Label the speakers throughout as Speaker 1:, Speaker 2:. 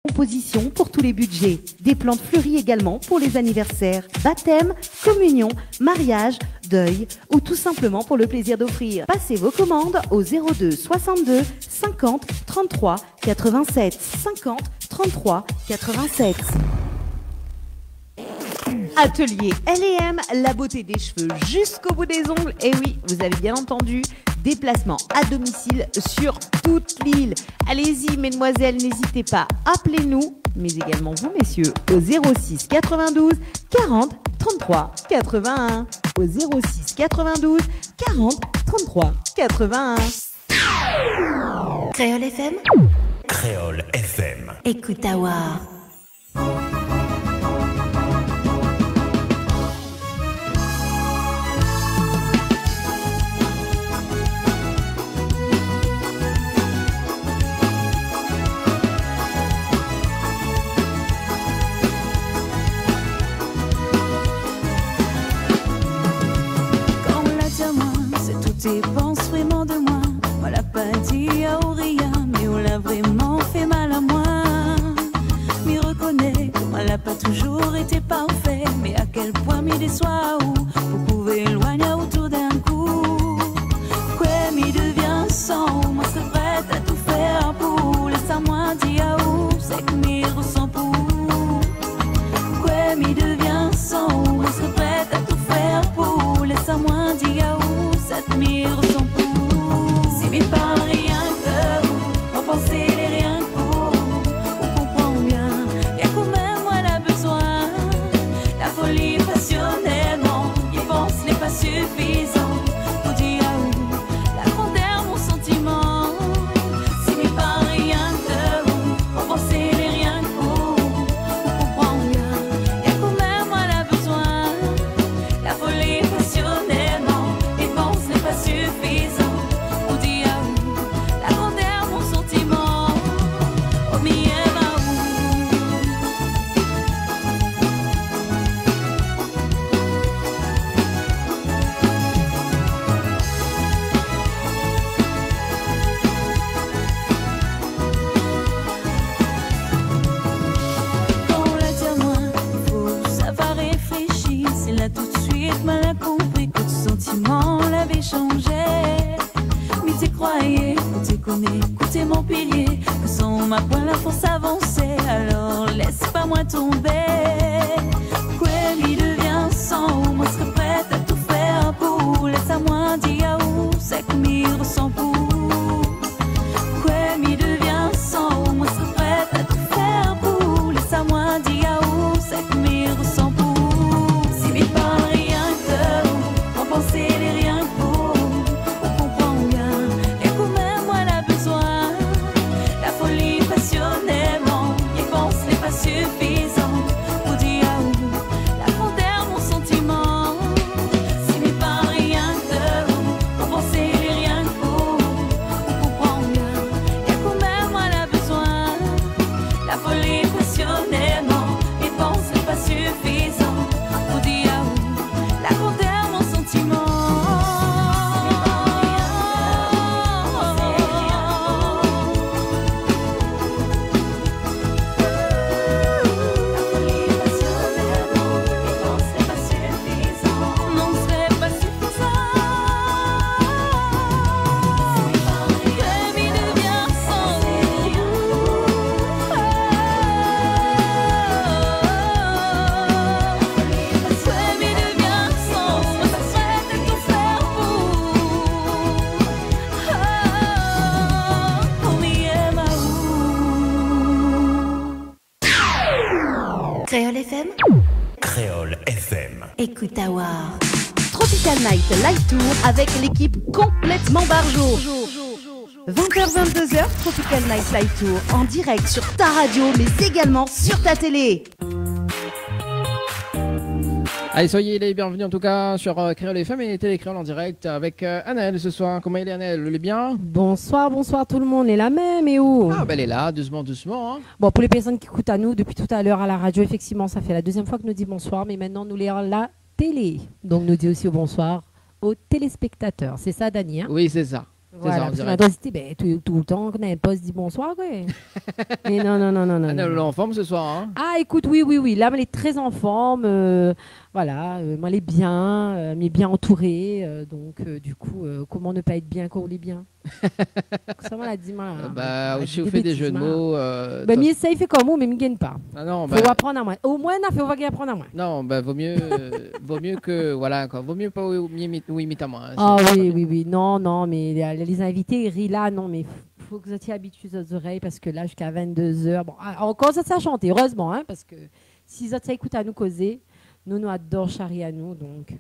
Speaker 1: Composition pour tous les budgets. Des plantes fleuries également pour les anniversaires, baptêmes, communion, mariage, deuil ou tout simplement pour le plaisir d'offrir. Passez vos commandes au 02 62 50 33 87 50 33 87. Atelier L&M, la beauté des cheveux jusqu'au bout des ongles. Et oui, vous avez bien entendu, déplacement à domicile sur toute l'île. Allez-y, mesdemoiselles, n'hésitez pas, appelez-nous, mais également vous, messieurs, au 06 92 40 33 81. Au 06 92 40 33 81.
Speaker 2: Créole FM.
Speaker 3: Créole FM.
Speaker 2: Écoute Awa.
Speaker 4: Tu penses vraiment de moi? On l'a pas dit à Auréa, mais on l'a vraiment fait mal à moi. M'y reconnais, on l'a pas toujours été parfait, mais à quel point m'y déçoit ou vous pouvez éloigner autour d'un coup. Quoi m'y devient sans, moi serais prête à tout faire pour laisse-moi dire où c'est que m'y ressent pour. Quoi m'y devient sans, moi serais prête à tout faire pour laisse-moi dire où cette mire son pour. Si m'y parle rien que vous, on pensez les rien pour. On comprend bien, bien quand même moi elle a besoin. La folie passionnellement, y pense n'est pas suffisant. Pour dire où, la grandeur mon sentiment. Si m'y parle rien que vous, on pensez les rien pour. On comprend bien, bien quand même moi elle a besoin. La folie passionnellement, y pense n'est pas suffisant. Pour dire où, la grandeur mon sentiment. Oh mi aime à où. Quand on l'a dit à moi, il faut savoir réfléchir. C'est là tout de suite mal a compris que tout sentiment l'avait changé. Mais t'y croyais, que t'y connais, que t'es mon pilier, que sans ma poing la force avancer. Alors laisse pas moi tomber. Quoi m'y devient sans, moi serais prête à tout faire pour. Laisse à moi dire où c'est que m'y ressent pour. Quoi m'y devient sans, moi serais prête à tout faire pour. Laisse à moi dire où c'est que m'y ressent pour. Si m'y parle rien que vous, on pensait les rien pour. On comprend bien, et quand même moi elle a besoin. La folie passionnément, y pense n'est pas suffisant. Pour dire où, la grandeur mon sentiment. Si m'y parle rien que vous, on pensait les rien pour. On comprend bien, et quand même moi elle a besoin. La folie passionnément, y pense n'est pas suffisant. Pour dire où, la grandeur mon sentiment. Non, ce serait pas suffisant. Que m'y devient sans que m'y devient sans, moi ça serait de tout faire pour. On m'y aime à où.
Speaker 2: Créole FM.
Speaker 3: Créole FM.
Speaker 2: Écoute Awa.
Speaker 1: Tropical Night Live Tour avec l'équipe complètement barjo. 20h-22h, Tropical Night Live Tour en direct sur ta radio mais également sur ta télé.
Speaker 5: Allez, soyez les bienvenus en tout cas sur Créole FM et Télé Créole en direct avec Annelle ce soir. Comment il est, Annelle? Elle est bien?
Speaker 6: Bonsoir, bonsoir tout le monde. Elle est là même et où?
Speaker 5: Ah, ben elle est là, doucement, doucement. Hein.
Speaker 6: Bon, pour les personnes qui écoutent à nous depuis tout à l'heure à la radio, effectivement, ça fait la deuxième fois que nous dit bonsoir, mais maintenant nous les la télé. Donc nous dit aussi bonsoir aux téléspectateurs. C'est ça, Dani, hein?
Speaker 5: Oui, c'est ça.
Speaker 6: Voilà,
Speaker 5: ça, on
Speaker 6: parce que
Speaker 5: dirait.
Speaker 6: l'intensité, ben, tout le temps, quand elle pose, dit bonsoir, quoi. Mais non, non, non, non, non.
Speaker 5: Anel,
Speaker 6: non.
Speaker 5: elle est en forme ce soir, hein.
Speaker 6: Ah, écoute, oui, oui, oui. Là, elle est très en forme. Voilà, moi, elle est bien, mais bien entourée. Donc, du coup, comment ne pas être bien quand on est bien? Ça m'a dit, moi.
Speaker 5: Bah, aussi, on fait des jeux de mots.
Speaker 6: Ben, mais ça, il fait comme moi, mais il ne gagne pas.
Speaker 5: Ah non,
Speaker 6: Faut apprendre à moi. Au moins, il faut apprendre à moi.
Speaker 5: non, bah, vaut mieux que, voilà, quoi. Vaut mieux pas ou imite à moi. Hein,
Speaker 6: Ah
Speaker 5: c'est
Speaker 6: oui,
Speaker 5: pas
Speaker 6: oui, oui. Non, non, mais les invités, ils rient là, non, mais faut que vous soyez habitués aux oreilles parce que là, jusqu'à 22h, bon, encore ça, ça chante, heureusement, hein, parce que si vous écoutent à nous causer, nous adorons charrier à nous, donc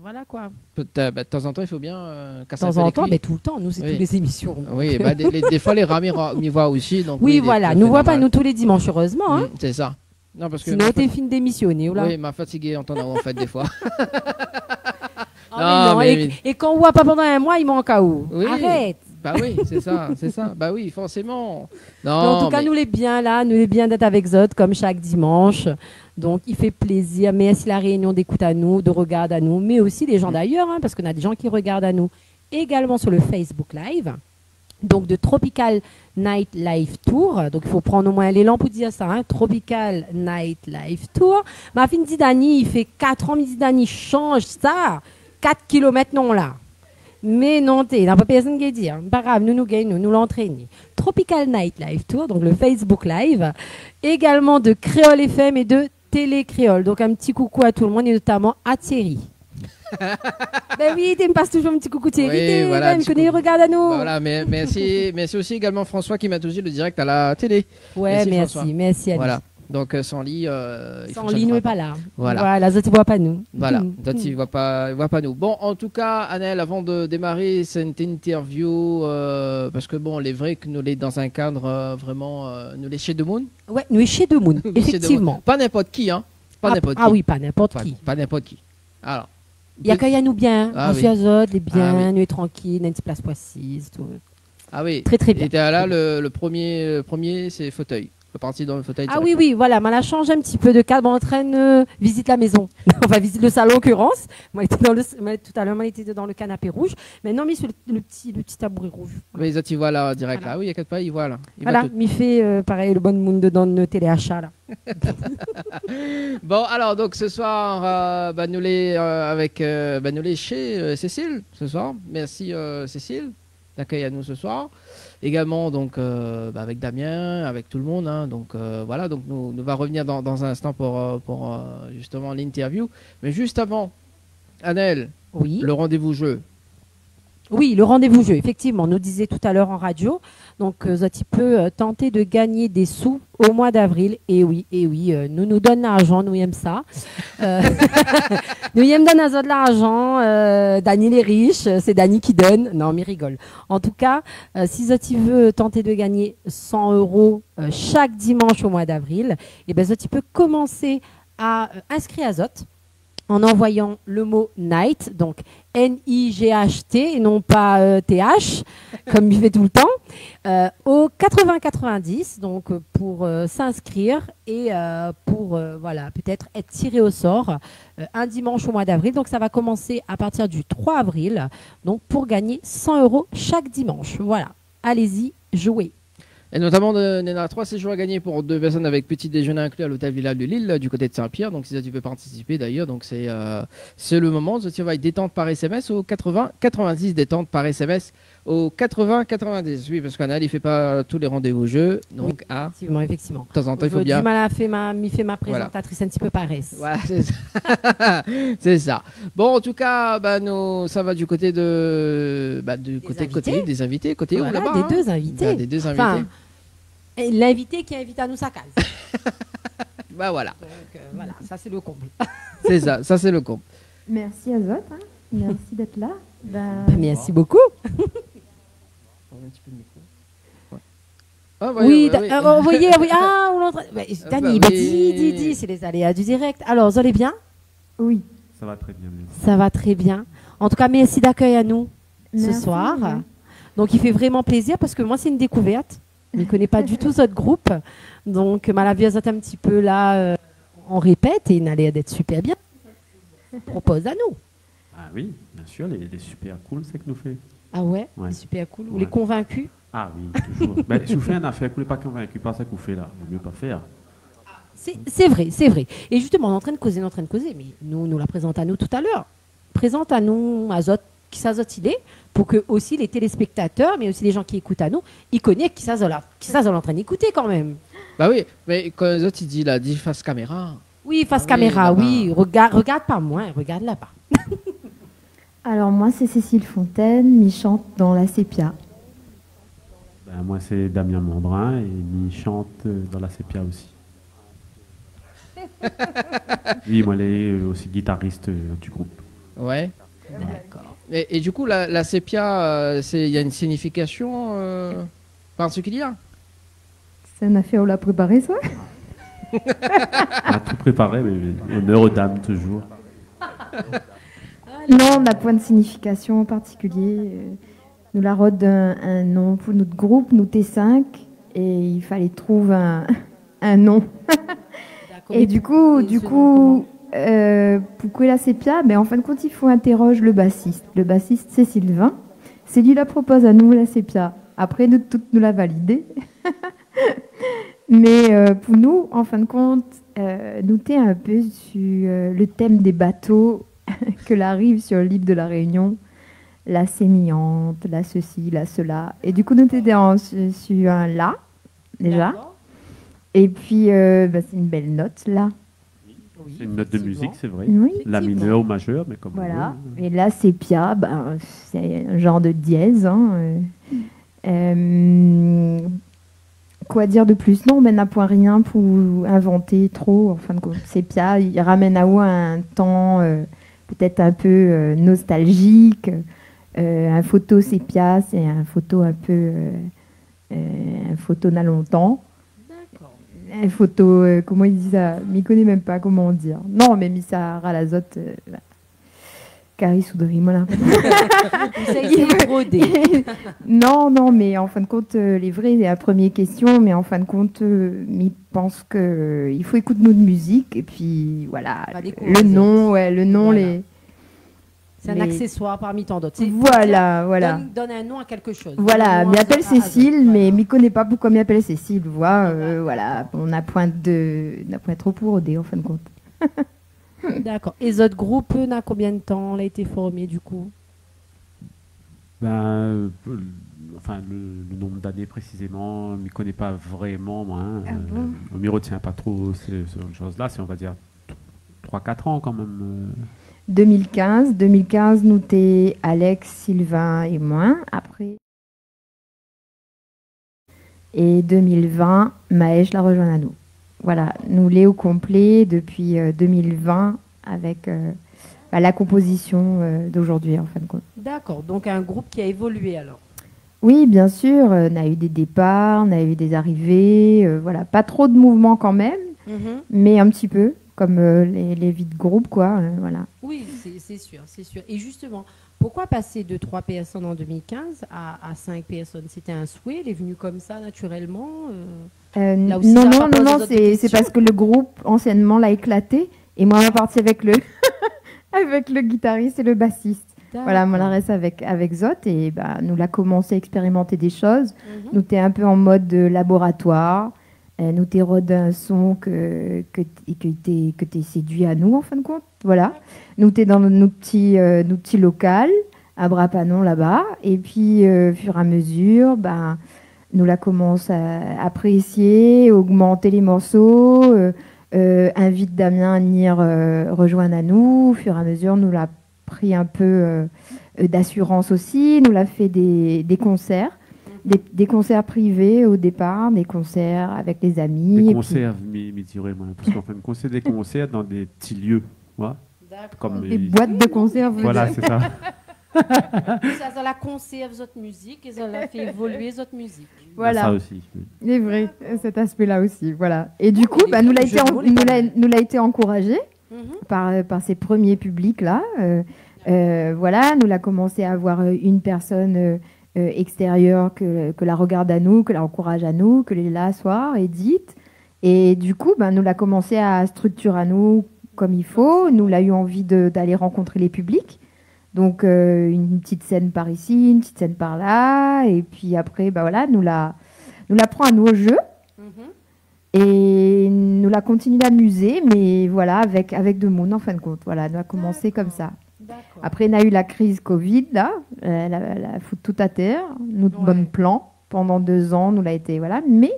Speaker 6: voilà quoi.
Speaker 5: Bah, de temps en temps, il faut bien
Speaker 6: De
Speaker 5: casser un
Speaker 6: temps
Speaker 5: peu
Speaker 6: en
Speaker 5: les
Speaker 6: temps,
Speaker 5: cuits.
Speaker 6: mais tout le temps, nous, c'est
Speaker 5: Oui.
Speaker 6: toutes les émissions.
Speaker 5: Oui, bah, des fois, les ramis m'y voient aussi. Donc,
Speaker 6: Oui,
Speaker 5: des-
Speaker 6: voilà,
Speaker 5: c'est
Speaker 6: nous voit pas
Speaker 5: normal.
Speaker 6: nous tous les dimanches, heureusement, hein.
Speaker 5: C'est ça. Non, parce que
Speaker 6: Sinon, t'es fini d'émissionner, ou là.
Speaker 5: oui, m'a fatigué en temps en fait, des fois.
Speaker 6: Ah,
Speaker 5: Non,
Speaker 6: mais
Speaker 5: mais-
Speaker 6: et quand on voit pas pendant un mois, il manque à où?
Speaker 5: Oui.
Speaker 6: Arrête.
Speaker 5: Bah oui, c'est ça, c'est ça. Bah oui, forcément.
Speaker 6: Mais
Speaker 5: Non,
Speaker 6: en tout cas,
Speaker 5: mais-
Speaker 6: nous les bien là, nous les bien d'être avec Zod comme chaque dimanche. Donc, il fait plaisir. Merci la réunion d'écoute à nous, de regard à nous, mais aussi les gens d'ailleurs, hein, parce qu'on a des gens qui regardent à nous également sur le Facebook Live. Donc, de Tropical Night Live Tour. Donc, il faut prendre au moins l'élan pour dire ça. Hein, Tropical Night Live Tour. Ma fille Dani, il fait 4 ans, mais Dani change ça. 4 kilomètres non là. Mais non, il n'y a pas personne qui dit. Hein. Pas grave, nous gagnons, nous l'entraînons. Tropical Night Live Tour, donc le Facebook Live. Également de Créole FM et de Télé Créole. Donc un petit coucou à tout le monde et notamment à Thierry. Ben oui, tu me passes toujours un petit coucou Thierry.
Speaker 5: Oui, voilà,
Speaker 6: me
Speaker 5: petit
Speaker 6: connais,
Speaker 5: coucou.
Speaker 6: regarde à nous.
Speaker 5: Bah voilà, mais c'est aussi également François qui m'a toujours le direct à la télé.
Speaker 6: Ouais,
Speaker 5: Merci, François.
Speaker 6: merci à lui.
Speaker 5: Voilà. Donc sans lit,
Speaker 6: Sans lit, nous n'est pas là.
Speaker 5: Voilà.
Speaker 6: Voilà, ça ne voit pas nous.
Speaker 5: Voilà,
Speaker 6: Mm.
Speaker 5: d'autres ils voient pas nous. Bon, en tout cas, Annelle, avant de démarrer cette interview, parce que bon, il est vrai que nous les dans un cadre vraiment, nous les chez de Moon.
Speaker 6: Ouais, nous est chez Demoun,
Speaker 5: Chez Demoun.
Speaker 6: effectivement.
Speaker 5: Pas n'importe qui, hein. Pas n'importe qui.
Speaker 6: Ah oui, pas n'importe
Speaker 5: Pas,
Speaker 6: qui.
Speaker 5: pas n'importe qui. Alors.
Speaker 6: Il y a qu'à y nous bien.
Speaker 5: Ah
Speaker 6: On
Speaker 5: oui.
Speaker 6: suit Azod, les bien,
Speaker 5: Ah oui.
Speaker 6: nous est tranquille, on a une petite place précise. Tout.
Speaker 5: Ah oui.
Speaker 6: Très très bien.
Speaker 5: Et là, le premier, c'est fauteuil. Le parti dans le fauteuil.
Speaker 6: Ah oui, oui, voilà, mais elle a changé un petit peu de cadre. On entraîne, visite la maison. Enfin, visite le salon en l'occurrence. Moi, tout à l'heure, moi, elle était dans le canapé rouge. Maintenant, mis sur le petit tabouret rouge.
Speaker 5: Mais les autres, ils voient là, direct.
Speaker 6: Voilà.
Speaker 5: Ah oui, il y a quatre pas, ils voient là. Ils
Speaker 6: Voilà,
Speaker 5: voient tout.
Speaker 6: m'y fait pareil, le bon monde dedans de nos téléachats. Là.
Speaker 5: Bon, alors, donc, ce soir, nous les chez Cécile, ce soir. Merci, Cécile, d'accueillir à nous ce soir. Également, donc, avec Damien, avec tout le monde. Hein, donc, voilà, donc, nous va revenir dans un instant pour justement l'interview. Mais juste avant, Annelle,
Speaker 6: Oui.
Speaker 5: le rendez-vous jeu.
Speaker 6: Oui, le rendez-vous jeu, effectivement, on nous disait tout à l'heure en radio. Donc, tu peux tenter de gagner des sous au mois d'avril. Et oui, nous donnons l'argent, nous aimons ça. Nous aimons donner de l'argent. Dany est riche, c'est Dany qui donne. Non, mais rigole. En tout cas, si tu veux tenter de gagner 100 € chaque dimanche au mois d'avril, et ben, tu peux commencer à inscrire à Zot en envoyant le mot night, donc N-I-G-H-T et non pas T-H, comme il fait tout le temps, au 80-90, donc pour s'inscrire et pour voilà, peut-être être tiré au sort un dimanche au mois d'avril. Donc ça va commencer à partir du 3 avril, donc pour gagner 100 € chaque dimanche. Voilà, allez-y, jouez.
Speaker 5: Et notamment, il y en a 3 séjours à gagner pour 2 personnes avec petit déjeuner inclus à l'hôtel Villa de Lille, du côté de Saint-Pierre. Donc, si ça, tu peux participer d'ailleurs. Donc, c'est le moment. Tu vas être détente par SMS au 80-90, détente par SMS au 80-90. Oui, parce qu'Anna, il fait pas tous les rendez-vous jeux. Donc, à
Speaker 6: Effectivement.
Speaker 5: de temps en temps, il faut bien.
Speaker 6: Du mal à faire ma présentatrice un petit peu paresse.
Speaker 5: Voilà, c'est ça. C'est ça. Bon, en tout cas, ça va du côté côté des invités, côté
Speaker 6: Voilà,
Speaker 5: là-bas.
Speaker 6: des deux invités.
Speaker 5: Des deux invités.
Speaker 6: Enfin, et l'invité qui invite à nous sa case.
Speaker 5: Bah voilà,
Speaker 6: Donc voilà, ça c'est le comble.
Speaker 5: c'est ça. Ça, c'est le compte.
Speaker 2: Merci à Zot, hein. Merci d'être là.
Speaker 6: Merci beaucoup.
Speaker 5: Ah,
Speaker 6: Oui,
Speaker 5: ouais.
Speaker 6: vous voyez, oui. Ah, on l'entend. Dany,
Speaker 5: bah oui.
Speaker 6: dis, c'est les aléas du direct. Alors, vous allez bien?
Speaker 2: Oui.
Speaker 7: Ça va très bien. Merci.
Speaker 6: Ça va très bien. En tout cas, merci d'accueil à nous ce
Speaker 2: Merci,
Speaker 6: soir.
Speaker 2: oui.
Speaker 6: Donc, il fait vraiment plaisir parce que moi, c'est une découverte. Je ne connais pas du tout votre groupe. Donc, Malavia, un petit peu là, on répète et il a l'air d'être super bien. Propose à nous.
Speaker 7: Ah oui, bien sûr, les super cool, c'est que nous fait.
Speaker 6: Ah ouais,
Speaker 7: Ouais.
Speaker 6: c'est super cool. Vous
Speaker 7: Ouais.
Speaker 6: les convaincus?
Speaker 7: Ah oui, toujours. Ben, si vous faites une affaire, vous n'êtes pas convaincu par ça que vous faites là. Il vaut mieux pas faire.
Speaker 6: C'est vrai, c'est vrai. Et justement, on est en train de causer, mais nous la présente à nous tout à l'heure. Présente à nous Azot, qui ça il est, pour que aussi les téléspectateurs, mais aussi les gens qui écoutent à nous, ils connaissent qui ça en train d'écouter quand même.
Speaker 5: Bah oui, mais quand les autres, ils disent là, dis face caméra.
Speaker 6: Oui, face
Speaker 5: Ah oui,
Speaker 6: caméra,
Speaker 5: là-bas.
Speaker 6: oui. Regarde pas moi, regarde là-bas.
Speaker 2: Alors moi, c'est Cécile Fontaine, m'y chante dans la sépia.
Speaker 7: Ben, moi, c'est Damien Mondrin et il chante dans la sépia aussi. Oui, moi, il est aussi guitariste du groupe.
Speaker 5: Ouais.
Speaker 6: D'accord.
Speaker 5: Et du coup, la sépia, il y a une signification particulière?
Speaker 2: C'est une affaire, on l'a préparé, ça?
Speaker 7: On a tout préparé, mais honneur aux dames toujours.
Speaker 2: Non, on n'a point de signification en particulier. Nous la rôde un nom pour notre groupe, nous T5, et il fallait trouver un nom.
Speaker 6: D'accord.
Speaker 2: Et du coup,
Speaker 6: Et ce nom,
Speaker 2: pourquoi la sépia? En fin de compte, il faut interroger le bassiste. Le bassiste, c'est Sylvain. C'est lui qui la propose à nous, la sépia. Après, nous toutes nous la valider. Mais pour nous, en fin de compte, nous t'es un peu sur le thème des bateaux que l'arrive sur l'île de la Réunion, la sémillante, la ceci, la cela. Et du coup, nous t'es sur un la, déjà.
Speaker 6: D'accord.
Speaker 2: Et puis, c'est une belle note, là.
Speaker 6: Oui,
Speaker 7: C'est une note de
Speaker 6: effectivement.
Speaker 7: musique, c'est vrai.
Speaker 2: Oui.
Speaker 7: La mineure ou majeure, mais comme
Speaker 2: Voilà.
Speaker 7: vous voulez.
Speaker 2: Et là, sépia, c'est un genre de dièse. Hein. Quoi dire de plus? Non, n'a point rien pour inventer trop. En fin de compte, sépia, il ramène à vous un temps peut-être un peu nostalgique. Un photo sépia, c'est un photo un peu un photo n'a longtemps.
Speaker 6: D'accord.
Speaker 2: Un photo, comment il dit ça? Je ne connais même pas comment dire. Non, mais mis ça à l'azote. Carrie Soudry, voilà.
Speaker 6: C'est brodé.
Speaker 2: Non, mais en fin de compte, les vrais, c'est la première question, mais en fin de compte, il pense qu'il faut écouter notre musique, et puis voilà,
Speaker 6: On va découvrir
Speaker 2: le
Speaker 6: les
Speaker 2: nom, le nom,
Speaker 6: Voilà. C'est un
Speaker 2: les-
Speaker 6: accessoire parmi tant d'autres. C'est-
Speaker 2: Voilà.
Speaker 6: Donne un nom à quelque chose.
Speaker 2: Voilà,
Speaker 6: Donne un nom
Speaker 2: m'y
Speaker 6: à-
Speaker 2: appelle
Speaker 6: à-
Speaker 2: Cécile,
Speaker 6: voilà.
Speaker 2: mais m'y connaît pas pourquoi m'y appelle Cécile, voilà, on n'a point trop pour rodé, en fin de compte.
Speaker 6: D'accord. Et votre groupe, n'a combien de temps il a été formé du coup?
Speaker 7: Enfin, le nombre d'années précisément, je ne m'y connais pas vraiment, moi. Hein.
Speaker 2: Ah bon?
Speaker 7: On ne m'y retient pas trop ces choses-là. C'est, on va dire, 3-4 ans quand même.
Speaker 2: 2015, nous t'es Alex, Sylvain et moi. Après. Et 2020, Maëj la rejoint à nous. Voilà, nous l'est au complet depuis 2020 avec la composition d'aujourd'hui en fin de compte.
Speaker 6: D'accord. Donc un groupe qui a évolué alors.
Speaker 2: Oui, bien sûr, on a eu des départs, on a eu des arrivées, voilà, pas trop de mouvements quand même, mais un petit peu, comme les vies de groupe, quoi, voilà.
Speaker 6: Oui, c'est sûr, c'est sûr. Et justement, pourquoi passer de 3 personnes en 2015 à 5 personnes? C'était un souhait, il est venu comme ça naturellement Là aussi,
Speaker 2: Non,
Speaker 6: ça va
Speaker 2: non,
Speaker 6: pas
Speaker 2: non,
Speaker 6: poser
Speaker 2: non,
Speaker 6: d'autres
Speaker 2: c'est
Speaker 6: questions.
Speaker 2: parce que le groupe anciennement l'a éclaté et moi, on est parti avec le avec le guitariste et le bassiste. Voilà, moi, la reste avec Zot et nous l'a commencé à expérimenter des choses. Nous t'es un peu en mode de laboratoire. Nous t'es rodé un son que t'es séduit à nous en fin de compte. Voilà. Nous t'es dans nos petits local à Brapanon là-bas et puis fur et à mesure, nous la commence à apprécier, augmenter les morceaux, invite Damien à venir rejoindre à nous. Au fur et à mesure, nous l'a pris un peu d'assurance aussi. Nous l'a fait des concerts, des concerts privés au départ, des concerts avec les amis.
Speaker 7: Des
Speaker 2: et puis-
Speaker 7: concerts, m'y dirais, moi. Parce qu'en fin de compte, c'est des concerts dans des petits lieux. Voilà. Comme
Speaker 2: des boîtes de conserve.
Speaker 7: Voilà, c'est ça.
Speaker 6: Ça la conserve votre musique et ça la fait évoluer votre musique.
Speaker 2: Voilà.
Speaker 7: Ça aussi. oui.
Speaker 2: Il est vrai, cet aspect-là aussi. Voilà. Et du coup,
Speaker 6: mais les
Speaker 2: nous l'a
Speaker 6: jeux
Speaker 2: été,
Speaker 6: de mots, les pas mal.
Speaker 2: nous l'a été encouragé par ces premiers publics-là. Voilà, nous l'a commencé à avoir une personne extérieure que la regarde à nous, que la encourage à nous, que les là soir, Edith. Et du coup, nous l'a commencé à structurer à nous comme il faut. Nous l'a eu envie d'aller rencontrer les publics. Donc, une petite scène par ici, une petite scène par là. Et puis après, bah voilà, nous la prend à nous au jeu. Et nous la continue d'amuser, mais voilà, avec de Moon, en fin de compte. Voilà, nous a commencé comme ça.
Speaker 6: D'accord.
Speaker 2: Après, on a eu la crise Covid, là. Elle a foutu tout à terre. Notre bon plan, pendant 2 ans, nous l'a été, voilà. Mais,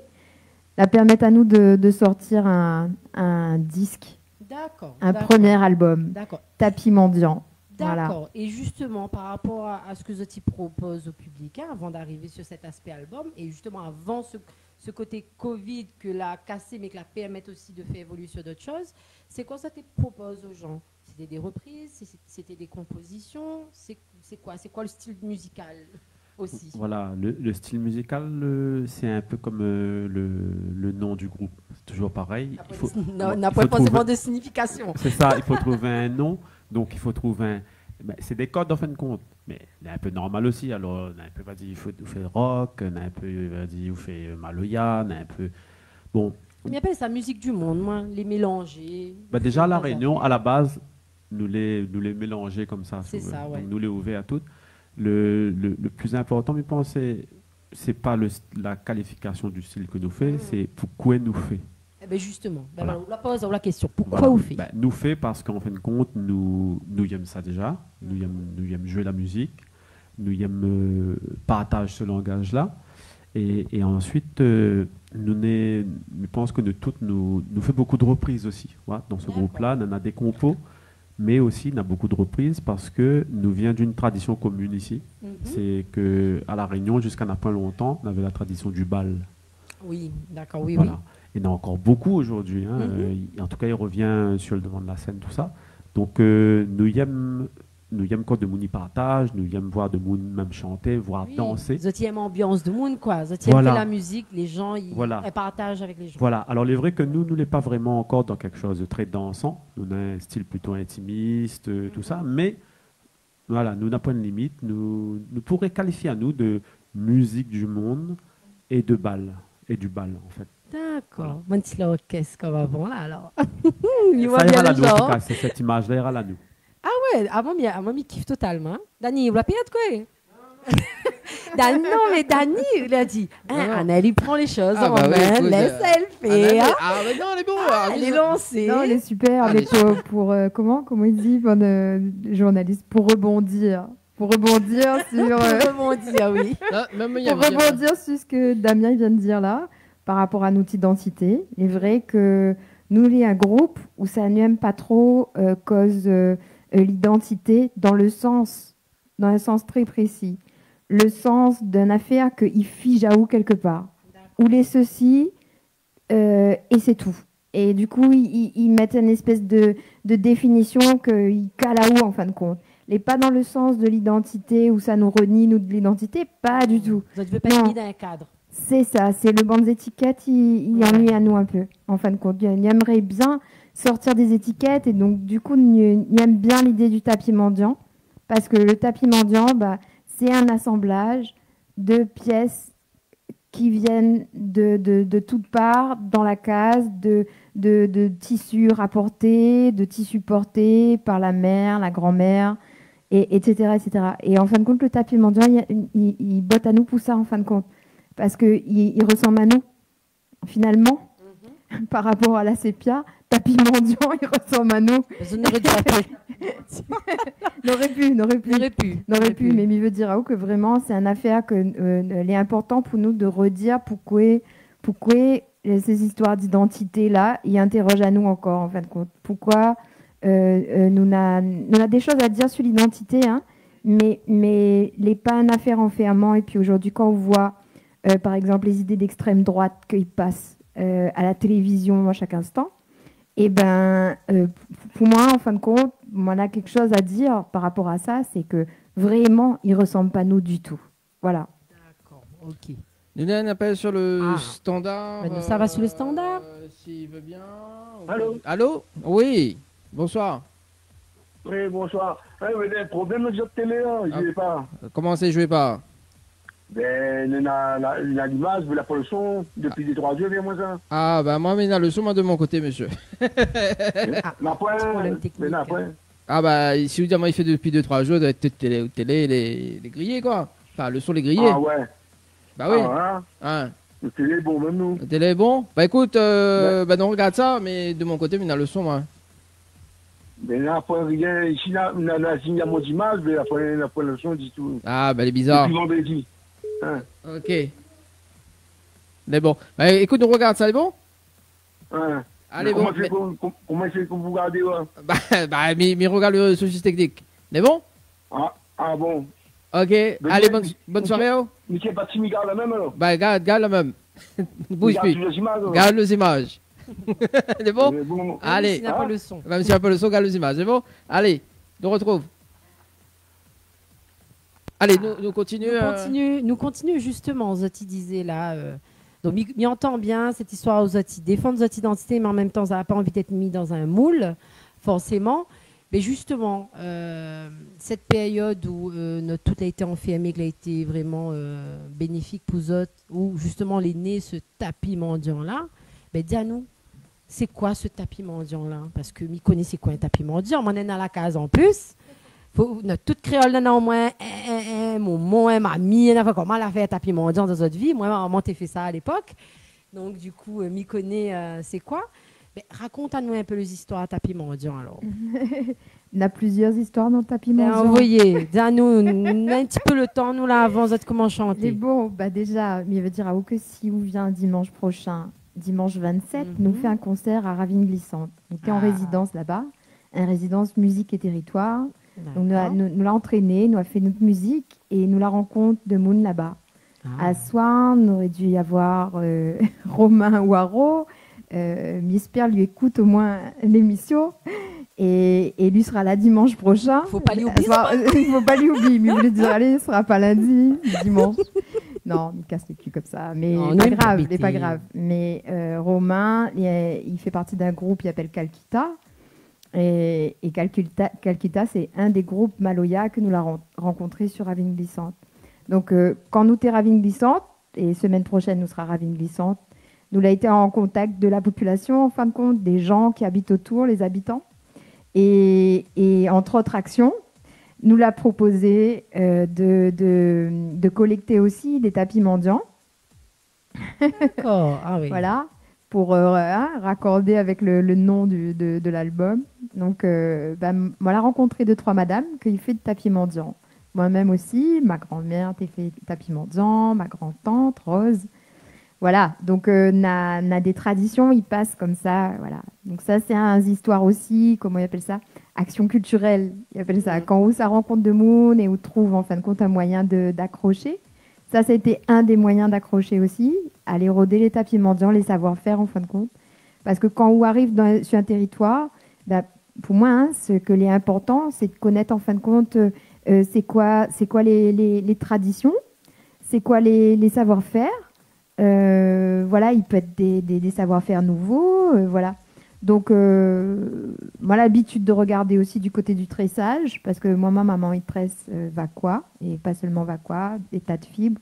Speaker 2: la permet à nous de sortir un disque,
Speaker 6: D'accord.
Speaker 2: un
Speaker 6: d'accord.
Speaker 2: premier album,
Speaker 6: D'accord.
Speaker 2: Tapis mendiant.
Speaker 6: D'accord.
Speaker 2: Voilà.
Speaker 6: Et justement, par rapport à ce que Zoti propose au public, hein, avant d'arriver sur cet aspect album, et justement avant ce côté Covid que l'a cassé, mais que la permet aussi de faire évoluer sur d'autres choses, c'est quoi ça te propose aux gens? C'était des reprises, c'était des compositions, c'est quoi? C'est quoi le style musical aussi?
Speaker 7: Voilà, le style musical, c'est un peu comme le nom du groupe. C'est toujours pareil.
Speaker 6: N'a pas forcément de signification.
Speaker 7: C'est ça, il faut trouver un nom. Donc, il faut trouver un... Ben, c'est des codes, en fin de compte. Mais il est un peu normal aussi. Alors, on a un peu, vas-y, il faut faire rock, on a un peu, vas-y, il fait Maloya, on a un peu... Bon.
Speaker 6: On appelle ça musique du monde, moi, les mélanger.
Speaker 7: Ben, déjà, à La Réunion, à la base, nous les mélanger comme ça.
Speaker 6: C'est ça, ouais.
Speaker 7: Donc, nous les ouvrir à toutes. Le plus important, je pense, c'est pas la qualification du style que nous fait, c'est pourquoi nous fait.
Speaker 6: Eh ben justement,
Speaker 7: Voilà.
Speaker 6: on la pose la question. Pourquoi
Speaker 7: Voilà.
Speaker 6: vous faites?
Speaker 7: Ben, nous fait parce qu'en fin de compte, nous aimons ça déjà. Nous aimons jouer la musique. Nous aimons partager ce langage-là. Et ensuite, je pense que nous toutes, nous fait beaucoup de reprises aussi. Voilà. Dans ce groupe-là, on a des compos, mais aussi on a beaucoup de reprises parce que nous vient d'une tradition commune ici. C'est qu'à La Réunion, jusqu'à n'a pas longtemps, on avait la tradition du bal.
Speaker 6: Oui, d'accord, oui,
Speaker 7: Voilà.
Speaker 6: oui.
Speaker 7: Il y en a encore beaucoup aujourd'hui. Hein. En tout cas, il revient sur le devant de la scène, tout ça. Donc, nous aimons quand de monde y partage, nous aimons voir de monde même chanter, voir danser.
Speaker 6: Zoti aime ambiance de monde, quoi. Zoti
Speaker 7: Voilà.
Speaker 6: aime la musique, les gens, ils partagent avec les gens.
Speaker 7: Voilà. Alors, il est vrai que nous n'est pas vraiment encore dans quelque chose de très dansant. Nous avons un style plutôt intimiste, tout ça. Mais, voilà, nous n'avons pas de limite. Nous pourrions qualifier à nous de musique du monde et de bal. Et du bal, en fait.
Speaker 6: D'accord. Mon petit orchestre comme avant, là, alors. Il
Speaker 7: Ça
Speaker 6: voit
Speaker 7: ira
Speaker 6: bien
Speaker 7: là,
Speaker 6: le
Speaker 7: nous, en tout
Speaker 6: genre.
Speaker 7: cas. C'est cette image-là ira là, nous.
Speaker 6: Ah ouais, avant, il kiffe totalement. Dani, vous la payez de quoi? Dani, non, mais Dani, il a dit, Annelle, il prend les choses en main, laisse-elle faire.
Speaker 5: Mais non, elle est bon.
Speaker 6: Elle est lancée.
Speaker 2: Non, elle est super.
Speaker 5: Ah,
Speaker 2: Mais pour comment il dit, journaliste, pour rebondir. Pour rebondir sur...
Speaker 6: rebondir, oui.
Speaker 2: Pour rebondir sur ce que Damien vient de dire là, par rapport à notre identité, il est vrai que nous, il y a un groupe où ça n'aime pas trop cause l'identité dans un sens très précis. Le sens d'une affaire qu'il fige à où quelque part. Ou les ceci, et c'est tout. Et du coup, ils mettent une espèce de définition qu'ils calent à où en fin de compte. Et pas dans le sens de l'identité où ça nous renie, nous, de l'identité, pas du tout.
Speaker 6: Vous ne devez pas être mis dans un cadre.
Speaker 2: C'est ça, c'est le banc des étiquettes, il ennuie à nous un peu, en fin de compte. Il aimerait bien sortir des étiquettes et donc du coup, il aime bien l'idée du tapis mendiant parce que le tapis mendiant, c'est un assemblage de pièces qui viennent de toutes parts dans la case, de tissus rapportés, de tissus portés par la mère, la grand-mère, et, etc., etc. Et en fin de compte, le tapis mendiant, il botte à nous pour ça, en fin de compte. Parce qu'il ressemble à nous, finalement, par rapport à la sépia. Tapis mendiant, il ressemble à nous. N'aurait pu, mais il veut dire à vous que vraiment, c'est une affaire que est important pour nous de redire pourquoi ces histoires d'identité-là, ils interrogent à nous encore, en fin de compte. Pourquoi nous a des choses à dire sur l'identité, hein, mais les pas une affaire enfermant. Et puis aujourd'hui, quand on voit, par exemple, les idées d'extrême droite qu'ils passent à la télévision à chaque instant, et pour moi, en fin de compte, on a quelque chose à dire par rapport à ça, c'est que vraiment, ils ne ressemblent pas à nous du tout. Voilà.
Speaker 6: D'accord, ok.
Speaker 5: Nous avons un appel sur le standard.
Speaker 6: Ça va sur le standard.
Speaker 5: S'il veut bien.
Speaker 8: Allô?
Speaker 5: Allô? Oui. Bonsoir.
Speaker 8: Oui, bonsoir. Oui, des problèmes de télé, je ne pas.
Speaker 5: Comment c'est, je vais pas?
Speaker 8: Il a l'image, il a pas le son, depuis des 3 jours, viens moi ça.
Speaker 5: Ah, moi, mais il a le son moi, de mon côté, monsieur.
Speaker 8: Ma point,
Speaker 6: problème technique.
Speaker 5: Ah bah, si évidemment il fait depuis 2-3 jours, télé, les grillés quoi. Enfin, le son les grillés.
Speaker 8: Ah ouais.
Speaker 5: Bah oui.
Speaker 8: Ah,
Speaker 5: Hein.
Speaker 8: le télé est bon, même nous.
Speaker 5: La télé est bon. Bah écoute, bah non, regarde ça, mais de mon côté, mais dans le son, moi.
Speaker 8: Mais là, après, rien, ici, là, on a signé à mon image, mais après, le son du tout.
Speaker 5: Ah bah, elle est bizarre.
Speaker 8: Depuis vendredi. Hein.
Speaker 5: Ok. Mais bon. Bah écoute, on regarde ça, c'est bon?
Speaker 8: Hein.
Speaker 5: Allez,
Speaker 8: Mais
Speaker 5: bon.
Speaker 8: comment c'est que vous regardez, ouais?
Speaker 5: Mais regarde le souci technique. C'est bon?
Speaker 8: Ah bon.
Speaker 5: Ok.
Speaker 8: Mais
Speaker 5: Allez,
Speaker 8: mais-
Speaker 5: bonne soirée, oh.
Speaker 8: Mais c'est pas Timmy garde la même, alors?
Speaker 5: Bah, garde la même. Bouge
Speaker 8: Regarde
Speaker 5: plus.
Speaker 8: les images, alors.
Speaker 5: Garde les images. C'est bon?
Speaker 8: Mais bon.
Speaker 5: Allez.
Speaker 6: Il n'a pas le son.
Speaker 5: Même si un peu le son, garde les images. C'est bon? Allez, nous retrouve. Allez, nous continuons.
Speaker 6: Nous continuons justement, Zoti disait là. Donc, il entend bien cette histoire aux Zoti, défendre notre identité, mais en même temps, ça n'a pas envie d'être mis dans un moule, forcément. Mais justement, cette période où notre tout a été enfermé, qu'elle a été vraiment bénéfique pour nous autres, où justement les nés ce tapis mendiant-là, ben dis à nous, c'est quoi ce tapis mendiant-là? Parce que m'y connaît c'est quoi un tapis mendiant? On est dans la case en plus. Notre toute créole là, au moins, mon mot, ma mie, comment elle a fait un tapis mendiant dans notre vie? Moi, maman, t'ai fait ça à l'époque. Donc, du coup, m'y connaît c'est quoi? Mais raconte-nous un peu les histoires à tapis mendiant alors.
Speaker 2: On a plusieurs histoires dans le tapis
Speaker 6: Ben,
Speaker 2: mendiant.
Speaker 6: envoyez, dis-nous un petit peu le temps, nous là, avant de comment
Speaker 2: Mais
Speaker 6: chanter.
Speaker 2: bon, bah déjà, il veut dire à vous que si vous vient dimanche prochain, dimanche 27,
Speaker 6: Mhm.
Speaker 2: nous fait un concert à Ravine Glissante. On était en résidence là-bas, une résidence musique et territoire. Donc nous l'a entraîné, nous a fait notre musique et nous la rencontre de Moon là-bas. À soir, on aurait dû y avoir Romain Ouaro. J'espère lui écoute au moins l'émission et lui sera là dimanche prochain.
Speaker 6: Faut pas lui oublier.
Speaker 2: Il faut pas lui oublier. Mais il voulait dire allez, il sera pas lundi, dimanche. Non, il casse le cul comme ça. Mais
Speaker 6: Non,
Speaker 2: pas
Speaker 6: nous,
Speaker 2: grave,
Speaker 6: embêter.
Speaker 2: c'est pas grave. Mais Romain, il fait partie d'un groupe qui s'appelle Calcutta. Et Calcutta, c'est un des groupes Maloya que nous l'avons rencontré sur Ravine Glissante. Donc, quand nous sommes Ravine Glissante, et semaine prochaine, nous sera Ravine Glissante, nous l'avons été en contact de la population, en fin de compte, des gens qui habitent autour, les habitants. Et entre autres actions, nous l'a proposé de collecter aussi des tapis mendiants.
Speaker 6: D'accord. Ah oui.
Speaker 2: Voilà, pour raccorder avec le nom de l'album. Donc, on l'a rencontré 2-3 madames qui fait de tapis mendiants. Moi-même aussi, ma grand-mère t'ai fait tapis mendiant, ma grand-tante, Rose. Voilà, donc n'a des traditions, ils passent comme ça, voilà. Donc ça, c'est une histoire aussi, comment ils appellent ça? Action culturelle, ils appellent ça. Quand où ça rencontre de monde et où trouve en fin de compte un moyen d'accrocher. Ça a été un des moyens d'accrocher aussi, aller rôder les tapis mendiants, les savoir-faire en fin de compte. Parce que quand on arrive sur un territoire, pour moi, ce que l'est important, c'est de connaître en fin de compte c'est quoi les traditions, c'est quoi les savoir-faire. Voilà, il peut être des savoir-faire nouveaux, voilà. Donc, moi, l'habitude de regarder aussi du côté du tressage, parce que moi, ma maman, il tresse Vaqua, et pas seulement Vaqua, des tas de fibres.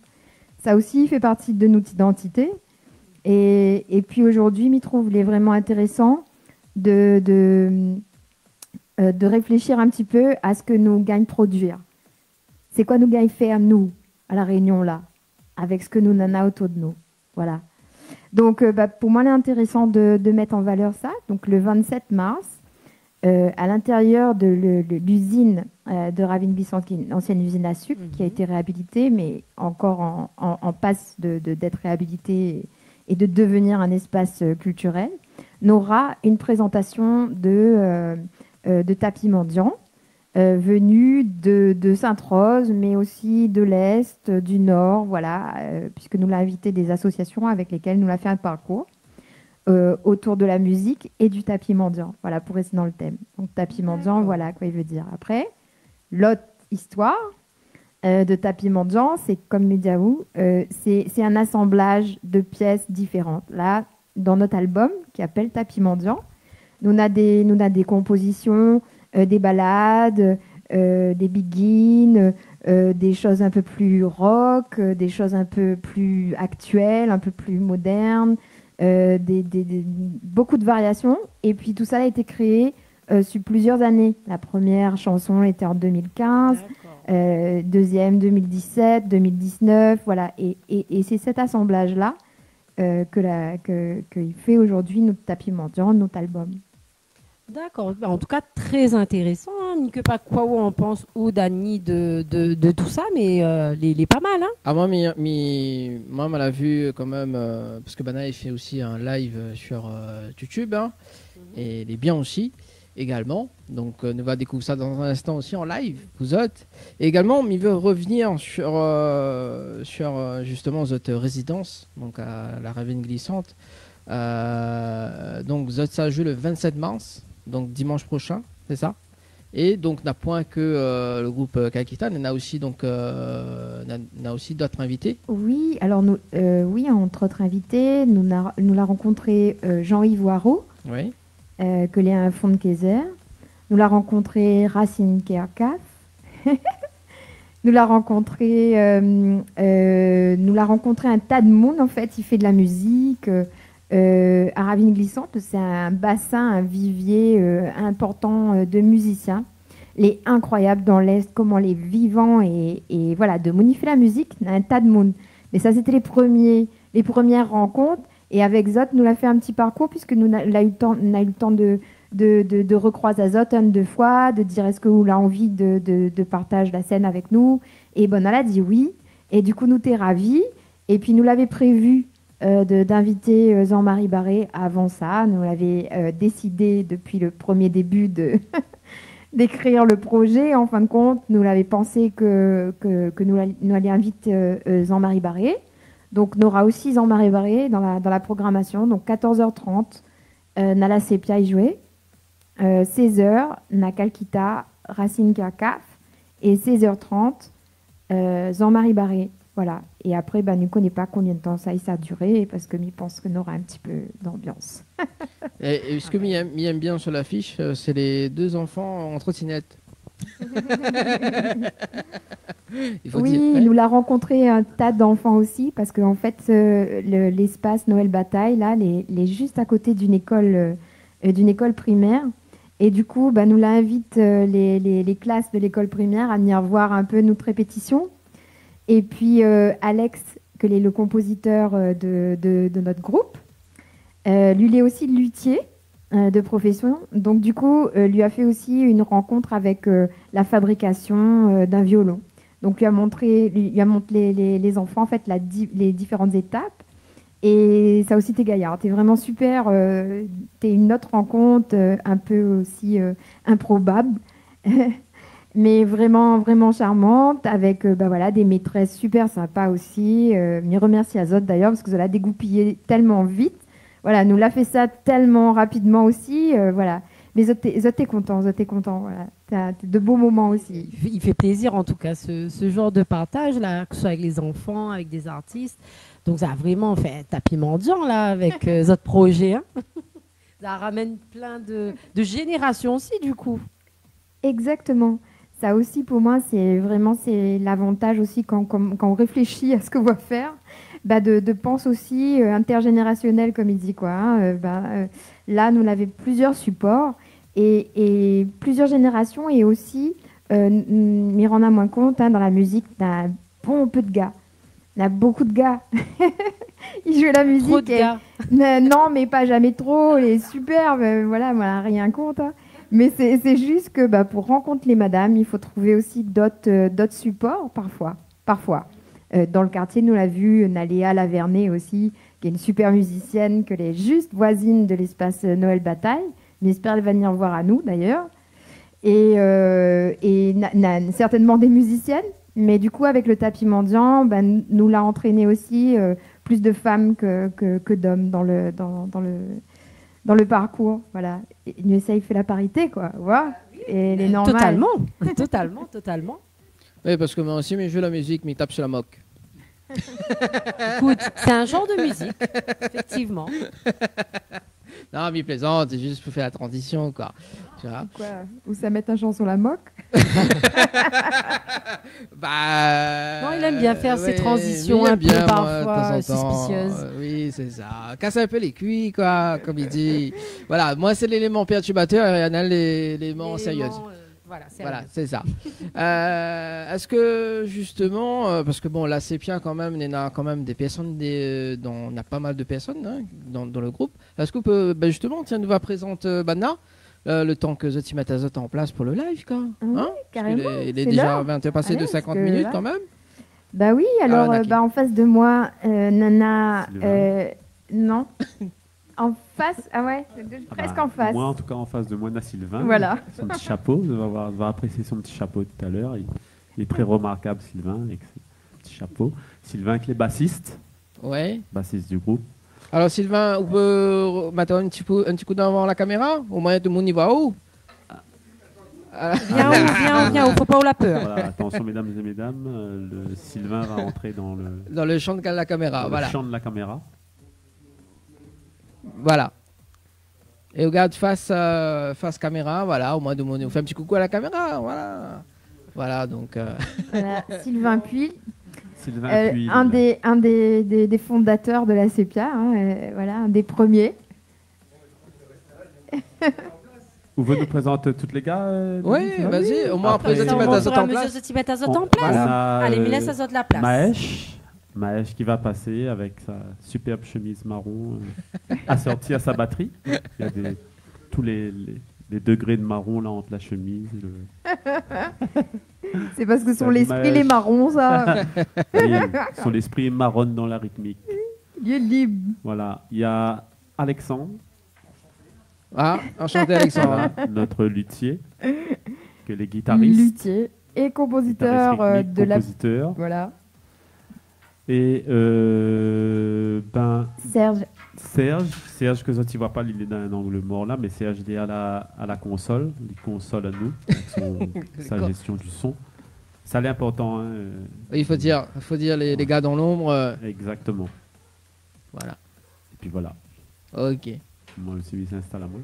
Speaker 2: Ça aussi fait partie de notre identité. Et puis aujourd'hui, il trouve les vraiment intéressant de réfléchir un petit peu à ce que nous gagnons produire. C'est quoi nous gagnons faire, nous, à la Réunion, là, avec ce que nous en a autour de nous. Voilà. Donc, pour moi, c'est intéressant de mettre en valeur ça. Donc, le 27 mars, à l'intérieur de l'usine de Ravine Glissante, qui est une ancienne usine à sucre, qui a été réhabilitée, mais encore en passe d'être réhabilitée et de devenir un espace culturel, on aura une présentation de tapis mendiants venus de Sainte-Rose, mais aussi de l'Est, du Nord, voilà, puisque nous l'avons invité des associations avec lesquelles nous l'avons fait un parcours autour de la musique et du tapis mendiant, voilà, pour rester dans le thème. Donc tapis mendiant, voilà quoi il veut dire. Après, l'autre histoire de tapis mendiant, c'est comme Mediaou, c'est un assemblage de pièces différentes. Là, dans notre album qui s'appelle Tapis mendiant, nous avons des compositions, des ballades, des begins, des choses un peu plus rock, des choses un peu plus actuelles, un peu plus modernes, beaucoup de variations. Et puis tout ça a été créé sur plusieurs années. La première chanson était en 2015, deuxième 2017, 2019, voilà. Et c'est cet assemblage-là qu'il fait aujourd'hui notre tapis mendiant, notre album.
Speaker 6: D'accord. En tout cas, très intéressant. Hein. Que pas quoi on pense ou Dani de tout ça, mais il est pas mal. Hein.
Speaker 5: Ah, moi, on l'a vu quand même, parce que Bana il fait aussi un live sur YouTube, hein, et il est bien aussi, également. Donc, nous va découvrir ça dans un instant aussi en live, vous autres. Et également, il veut revenir sur justement votre résidence, donc à la Ravine Glissante. Donc, vous autres, ça joue le 27 mars. Donc dimanche prochain, c'est ça. Et donc n'a point que le groupe Kakitan, on a aussi donc n'a aussi d'autres invités.
Speaker 2: Oui, alors nous, entre autres invités, nous l'a rencontré Jean-Yves Waro,
Speaker 5: Oui.
Speaker 2: que l'est un fond de Kayser. Nous l'a rencontré Racine Kerkaf. Nous l'a rencontré un tas de monde en fait. Il fait de la musique. À Ravine Glissante, c'est un bassin, un vivier important de musiciens. Les incroyables dans l'Est, comment les vivants et voilà, de modifier la musique, un tas de monde. Mais ça, c'était les premières rencontres. Et avec Zot, nous l'a fait un petit parcours puisque on a eu le temps de recroiser Zot deux fois, de dire est-ce que vous avez envie de partager la scène avec nous. Et bon, elle a dit oui. Et du coup, nous t'es ravis. Et puis, nous l'avait prévu d'inviter Jean-Marie Barré avant ça. Nous l'avons décidé depuis le premier début d'écrire le projet. En fin de compte, nous l'avons pensé que nous allions inviter Jean-Marie Barré. Donc, nous aura aussi Jean-Marie Barré dans la programmation. Donc, 14h30, Nala Sepia y jouer. 16h, Nakalkita, Racine Kakaf. Et 16h30, Jean-Marie Barré. Voilà. Et après, nous ne connaissons pas combien de temps ça a duré, parce que je pense qu'on aura un petit peu d'ambiance.
Speaker 5: Et ce que m'aime bien sur l'affiche, c'est les deux enfants en trottinette.
Speaker 2: Oui, nous l'a rencontré un tas d'enfants aussi, parce qu'en fait, l'espace Noël Bataille, là, il est juste à côté d'une école primaire. Et du coup, nous l'invite les classes de l'école primaire à venir voir un peu notre répétition. Et puis Alex, que est le compositeur de notre groupe, lui il est aussi luthier de profession. Donc du coup, lui a fait aussi une rencontre avec la fabrication d'un violon. Donc lui a montré les enfants en fait les différentes étapes. Et ça aussi, t'es gaillard, t'es vraiment super. T'es une autre rencontre un peu aussi improbable. Mais vraiment, vraiment charmante, avec des maîtresses super sympas aussi. Je remercie à Zot d'ailleurs, parce que ça l'a dégoupillé tellement vite. Voilà, nous l'a fait ça tellement rapidement aussi. Voilà. Mais Zot, t'es content. Voilà. T'as de beaux moments aussi.
Speaker 6: Il fait plaisir en tout cas, ce genre de partage, là, que ce soit avec les enfants, avec des artistes. Donc ça a vraiment fait un tapis mendiant là, avec Zot Projet. Hein. Ça ramène plein de générations aussi, du coup.
Speaker 2: Exactement. Ça aussi, pour moi, c'est l'avantage aussi quand on réfléchit à ce qu'on va faire, de penser aussi intergénérationnel, comme il dit, quoi. Hein. Là, nous avons plusieurs supports et plusieurs générations, et aussi, m'y rend à moins compte, hein, dans la musique, on a un bon peu de gars. On a beaucoup de gars. Ils jouent la musique.
Speaker 6: Trop de gars.
Speaker 2: Non, mais pas jamais trop. Et super, voilà, rien contre. Hein. Mais c'est juste que pour rencontrer les madames, il faut trouver aussi d'autres supports parfois. Dans le quartier, nous l'avons vu, Naléa Lavernet aussi, qui est une super musicienne, que est juste voisine de l'espace Noël Bataille. J'espère qu'elle va venir voir à nous d'ailleurs. Et certainement des musiciennes. Mais du coup, avec le tapis mendiant, nous l'a entraîné aussi plus de femmes que d'hommes dans le parcours. Voilà. Une essaye fait la parité, quoi. Voilà. Et les normales.
Speaker 6: Totalement.
Speaker 5: Oui, parce que moi aussi, je joue la musique, mais il tape sur la moque.
Speaker 6: Écoute, c'est un genre de musique, effectivement.
Speaker 5: Non, mais il plaisante, c'est juste pour faire la transition, quoi. Tu vois.
Speaker 2: Quoi, où ça met un chant sur la moque?
Speaker 5: Bah.
Speaker 6: Non, il aime bien faire ces
Speaker 5: ouais,
Speaker 6: transitions
Speaker 5: il aime
Speaker 6: un peu
Speaker 5: bien, moi,
Speaker 6: parfois
Speaker 5: de temps en temps.
Speaker 6: suspicieuses.
Speaker 5: Oui, c'est ça. Casse un peu les cuits, quoi, comme il dit. Voilà, moi, c'est l'élément perturbateur et Annelle, l'élément sérieux.
Speaker 6: Voilà,
Speaker 5: Voilà, c'est ça. Est-ce que justement, parce que bon, la Sépia quand même, il y a quand même des personnes, on a pas mal de personnes hein, dans le groupe. Est-ce qu'on peut, ben justement, tiens, nous va présenter Banna le temps que Zoti mette Azot en place pour le live, quoi.
Speaker 2: Oui, carrément.
Speaker 5: Il est
Speaker 2: c'est
Speaker 5: déjà
Speaker 2: l'heure.
Speaker 5: 20 passé
Speaker 2: Allez,
Speaker 5: de 50
Speaker 2: parce que
Speaker 5: minutes
Speaker 2: là-
Speaker 5: quand même.
Speaker 2: Bah oui, alors
Speaker 5: Naki.
Speaker 2: en face de moi, Nana.
Speaker 7: Sylvain.
Speaker 2: Non. En face, ah ouais, presque en face.
Speaker 7: Moi, en tout cas, en face de moi, on a Sylvain.
Speaker 2: Voilà.
Speaker 7: Son petit chapeau. On va apprécier son petit chapeau tout à l'heure. Il est très remarquable, Sylvain, avec son petit chapeau. Sylvain, qui est bassiste.
Speaker 5: Ouais.
Speaker 7: Bassiste du groupe.
Speaker 5: Alors Sylvain, on peut mettre un petit coup devant la caméra, au moins tout le monde y va où
Speaker 6: Viens, faut pas avoir la peur.
Speaker 7: Voilà, attention, mesdames et mesdames. Sylvain va entrer dans
Speaker 5: le champ de la caméra,
Speaker 7: dans
Speaker 5: voilà.
Speaker 7: le champ de la caméra.
Speaker 5: Voilà. Et regarde face caméra, voilà, au moins de on fait un petit coucou à la caméra, voilà. Voilà, donc.
Speaker 2: Voilà, Sylvain Puy,
Speaker 7: Sylvain Puy,
Speaker 2: un des fondateurs de la Sépia, hein, voilà, un des premiers.
Speaker 7: Vous voulez nous présenter toutes les gars
Speaker 5: Oui, vas-y, au moins après
Speaker 7: Après,
Speaker 5: Zoti
Speaker 6: On
Speaker 5: met
Speaker 6: va
Speaker 5: Azot
Speaker 6: au fur et à
Speaker 5: en
Speaker 6: mesure
Speaker 5: place.
Speaker 6: Zoti met Azot
Speaker 7: On-
Speaker 6: en place.
Speaker 7: on a,
Speaker 6: Allez, mais laisse Azot la place.
Speaker 7: Maëch qui va passer avec sa superbe chemise marron assortie à sa batterie. Il y a tous les degrés de marron là entre la chemise.
Speaker 2: C'est parce que son
Speaker 7: Salut,
Speaker 2: l'esprit
Speaker 7: Maëch.
Speaker 2: les marrons, ça.
Speaker 7: Oui, son esprit marronne dans la rythmique.
Speaker 2: Il est libre.
Speaker 7: Voilà. Il y a Alexandre,
Speaker 5: Ah, enchanté Alexandre.
Speaker 7: voilà, notre luthier, que les guitaristes.
Speaker 2: Luthier et compositeur
Speaker 7: guitariste rythmique,
Speaker 2: de la.
Speaker 7: compositeur.
Speaker 2: Voilà.
Speaker 7: Et Serge que ça tu vois pas, il est dans un angle mort là, mais Serge il est à la console, il console à nous avec sa gestion du son. Ça c'est important. Hein,
Speaker 5: Il faut dire les gars dans l'ombre.
Speaker 7: Exactement.
Speaker 5: Voilà.
Speaker 7: Et puis voilà.
Speaker 5: Ok.
Speaker 7: Moi le CV s'installe à moi.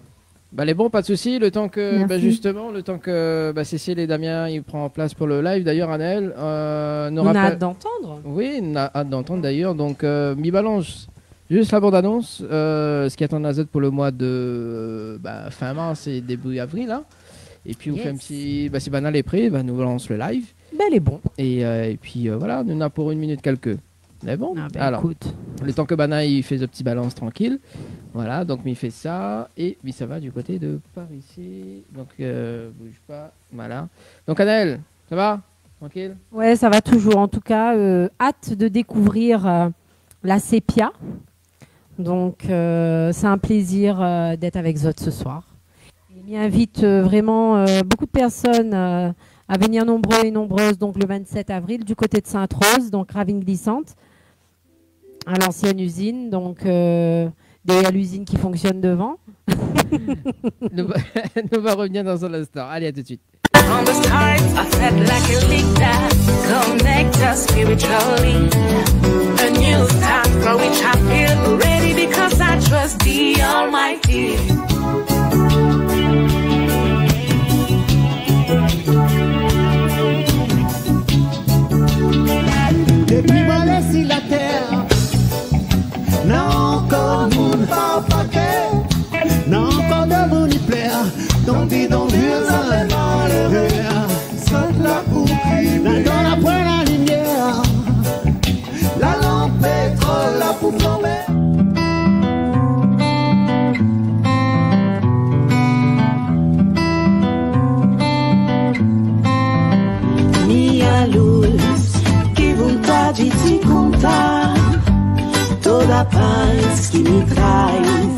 Speaker 5: Bah les bons, pas de souci. Le temps que,
Speaker 2: Merci.
Speaker 5: bah, justement, le temps que Cécile et Damien ils prennent en place pour le live. D'ailleurs, Annelle,
Speaker 6: On a hâte d'entendre.
Speaker 5: Oui, on a hâte d'entendre d'ailleurs. Donc, mi balance juste la bande annonce. Ce qui attend Azot pour le mois de fin mars et début avril. Hein. Et puis, on fait un petit. Si Banal est prêt, nous lance le live.
Speaker 6: Ben, elle est bon.
Speaker 5: Et puis voilà, nous en a pour 1 minute quelques. Mais bon,
Speaker 6: Ah ben,
Speaker 5: alors,
Speaker 6: écoute.
Speaker 5: le temps que Bana il fait le petit balance tranquille. Voilà, donc il fait ça. Et puis ça va du côté de par ici. Donc bouge pas. Voilà. Donc Annelle, ça va? Tranquille?
Speaker 6: Ouais, ça va toujours. En tout cas, hâte de découvrir la Sépia. Donc, c'est un plaisir d'être avec Zot ce soir. Il invite vraiment beaucoup de personnes à venir nombreux et nombreuses donc le 27 avril du côté de Sainte-Rose, donc Ravine Glissante, à l'ancienne usine. Donc, derrière l'usine qui fonctionne devant.
Speaker 5: nous va revenir dans un instant. Allez, à tout de suite.
Speaker 4: On the start, I felt like a leader, connect us spiritually. A new start for which I feel ready because I trust the Almighty.
Speaker 9: Depuis moi laisser la terre, non encore moun pas paquet, non encore de moun y plaire, dans des dans la coupe, là dans la poêle la lumière, la lampe pétrole, la poupe l'envers.
Speaker 4: Minha luz, que vontade de contar toda a paz que me traz.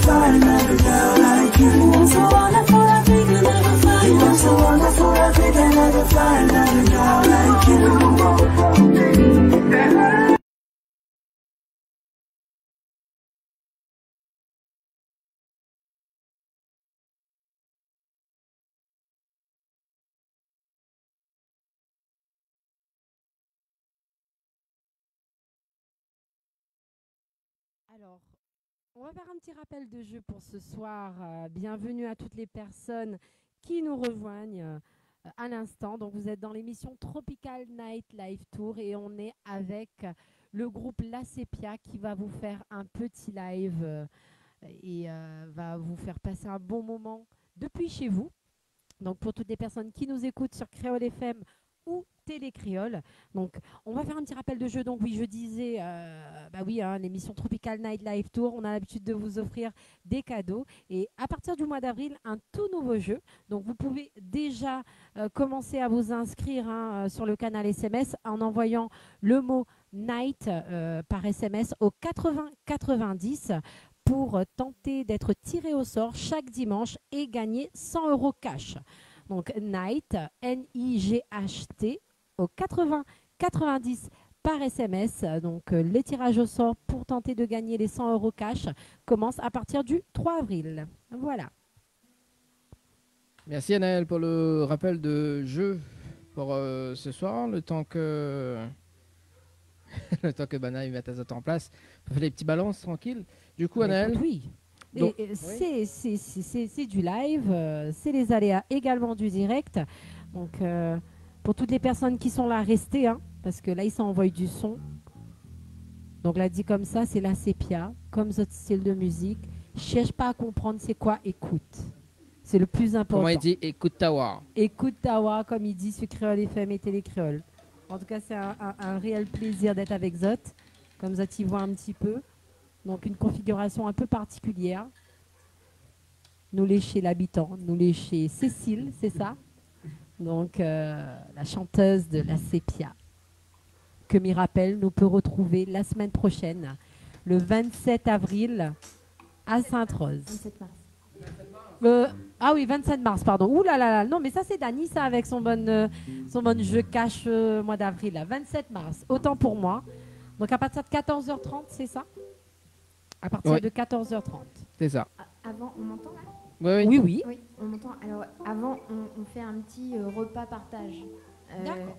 Speaker 9: Find another girl like you. I'm so wonderful, I think
Speaker 4: can never fly another girl like you.
Speaker 6: Alors, on va faire un petit rappel de jeu pour ce soir. Bienvenue à toutes les personnes qui nous rejoignent à l'instant. Donc, vous êtes dans l'émission Tropical Night Live Tour et on est avec le groupe La Sepia qui va vous faire un petit live et va vous faire passer un bon moment depuis chez vous. Donc, pour toutes les personnes qui nous écoutent sur Créole FM ou Télé Créole. Donc, on va faire un petit rappel de jeu. Donc, oui, je disais, l'émission Tropical Night Live Tour, on a l'habitude de vous offrir des cadeaux. Et à partir du mois d'avril, un tout nouveau jeu. Donc, vous pouvez déjà commencer à vous inscrire sur le canal SMS en envoyant le mot Night par SMS au 80 90 pour tenter d'être tiré au sort chaque dimanche et gagner 100 € cash. Donc, Night, N-I-G-H-T, au 80 90 par SMS. Donc, les tirages au sort pour tenter de gagner les 100 € cash commencent à partir du 3 avril. Voilà.
Speaker 5: Merci Anaël pour le rappel de jeu pour ce soir. Le temps que le temps que Bana mette les autres en place, on fait les petits balances tranquilles. Du coup, Anaël.
Speaker 6: Oui.
Speaker 5: Donc,
Speaker 6: et c'est du live, c'est les aléas également du direct. Donc, pour toutes les personnes qui sont là, restez, hein, parce que là, ils s'envoient du son. Donc, là, dit comme ça, c'est la sépia, comme votre style de musique. Cherche pas à comprendre c'est quoi, écoute. C'est le plus important.
Speaker 5: Comment il dit écoute Tawa.
Speaker 6: Écoute Tawa, comme il dit sur Créole FM et Télé Créole. En tout cas, c'est un réel plaisir d'être avec Zot. Comme Zot y voit un petit peu. Donc, une configuration un peu particulière. Nous les chez l'habitant, nous les chez Cécile, c'est ça? Donc, la chanteuse de la Sépia, que Mirapel nous peut retrouver la semaine prochaine, le 27 avril, à Sainte-Rose.
Speaker 2: 27 mars.
Speaker 6: Ah oui, 27 mars, pardon. Ouh là là là, non, mais ça c'est Dani, ça, avec son bon jeu cash mois d'avril, là. 27 mars, autant pour moi. Donc, à partir de 14h30, c'est ça? À partir de 14h30.
Speaker 5: C'est ça.
Speaker 2: Avant, on m'entend là?
Speaker 5: Oui.
Speaker 2: Oui, on m'entend. Alors, avant, on fait un petit repas partage.
Speaker 6: D'accord.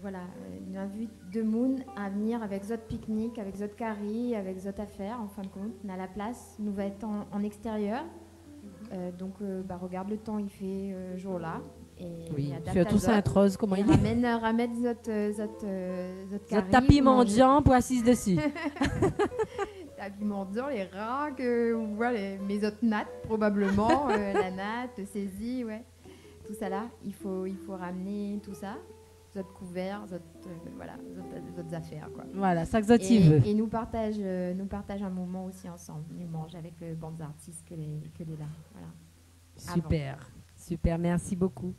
Speaker 2: Voilà, une invite de Moon à venir avec Zot Pique-Nique, avec Zot Carry, avec Zot Affaire. En fin de compte, on a la place. Nous va être en extérieur. Donc, regarde le temps, il fait jour-là.
Speaker 6: Oui, tu as tout Sainte-Rose, comment il dit?
Speaker 2: Ramène Zot Carry.
Speaker 6: Zot tapis mendiant pour assise dessus.
Speaker 2: Tapis mendiant, les rats, mes autres nattes, probablement. La natte, saisie, ouais. Tout ça là, il faut ramener tout ça. Zot couvert, zot affaires, quoi.
Speaker 6: Voilà, ça que Zot y veut.
Speaker 2: Et nous partage un moment aussi ensemble. Nous mange avec le bandes d'artistes que les là. Voilà.
Speaker 6: Super, super, merci beaucoup.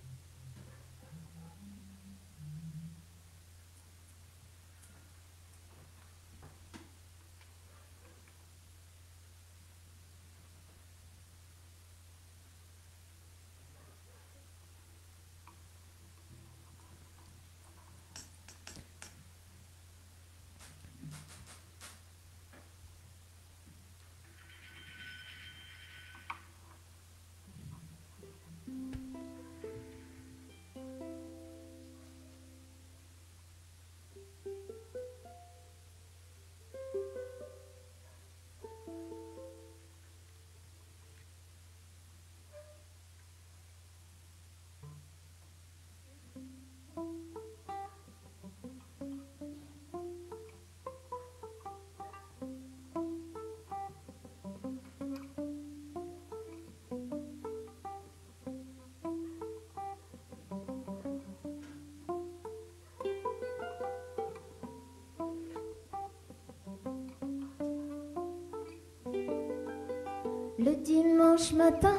Speaker 10: Le dimanche matin,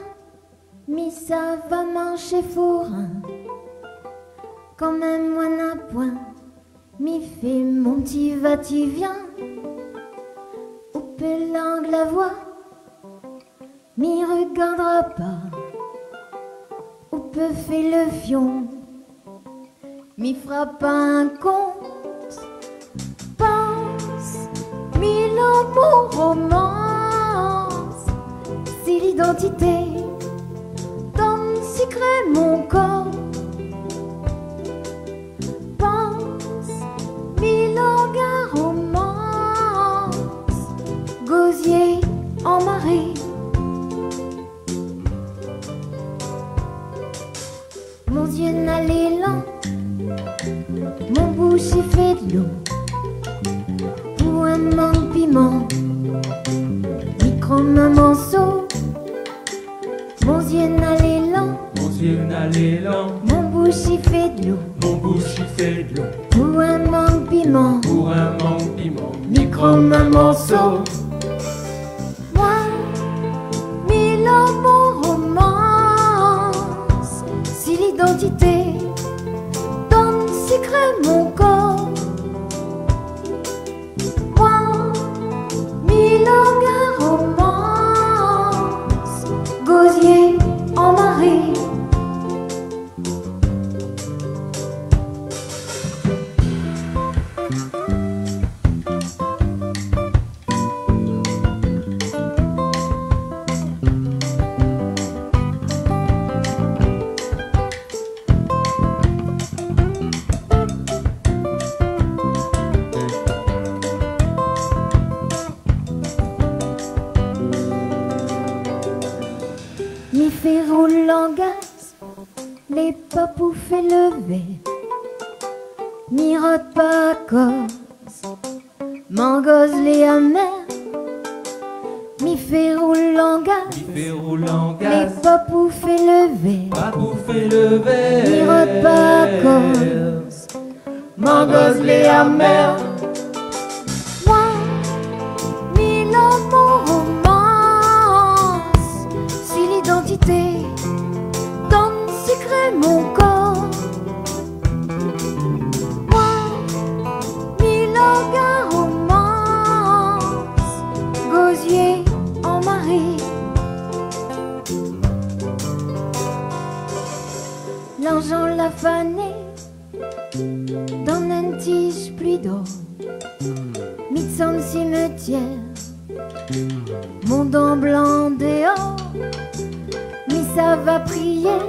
Speaker 10: ça va marcher four. Quand même moi n'a point, fait mon petit va-t-il-vient. Ou peut langue la voix, regardera pas. Ou peut faire le fion, m'y frappe un compte. Pense, mille amours, romance. Si l'identité donne secret mon corps. Pense, mille langues, romance. Gosier en marée. Mon yeux n'a l'élan, mon bouche y fait de l'eau. Pour un manque piment, micro un morceau. Mon yeux n'a l'élan, mon bouche y fait de l'eau. Pour un manque piment, micro un morceau. Moi, mille amours, romance. Si l'identité donne secret mon corps. Moi, mille langues, romance. Gosier en marée. Mi fait roule en gaz, les papous fait lever. Mi rote pas cause, mangose les amers. Mi fait roule en gaz, les papous fait lever. Mi rote pas cause, mangose les amers. Moi, mille amours, romance. Si l'identité donne secret mon corps. Moi, mille langues, romance. Gosier en marée. L'argent l'a fané dans un tige pluie d'eau. Mitson cimetière, mon dent blanc dehors. Mais ça va prier,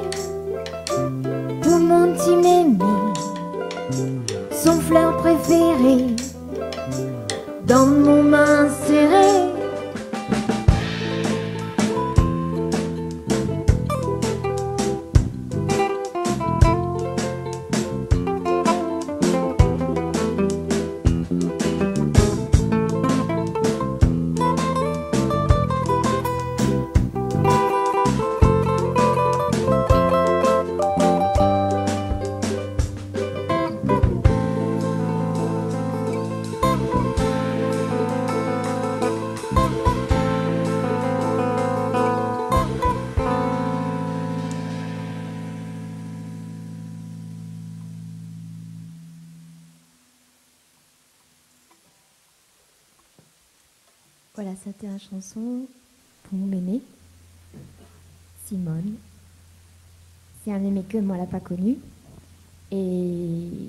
Speaker 10: tout le monde y m'est mis. Son fleur préférée, dans mon main serrée. Voilà, c'était la chanson pour mon aîné, Simone. C'est un aimé que moi, elle n'a pas connu. Et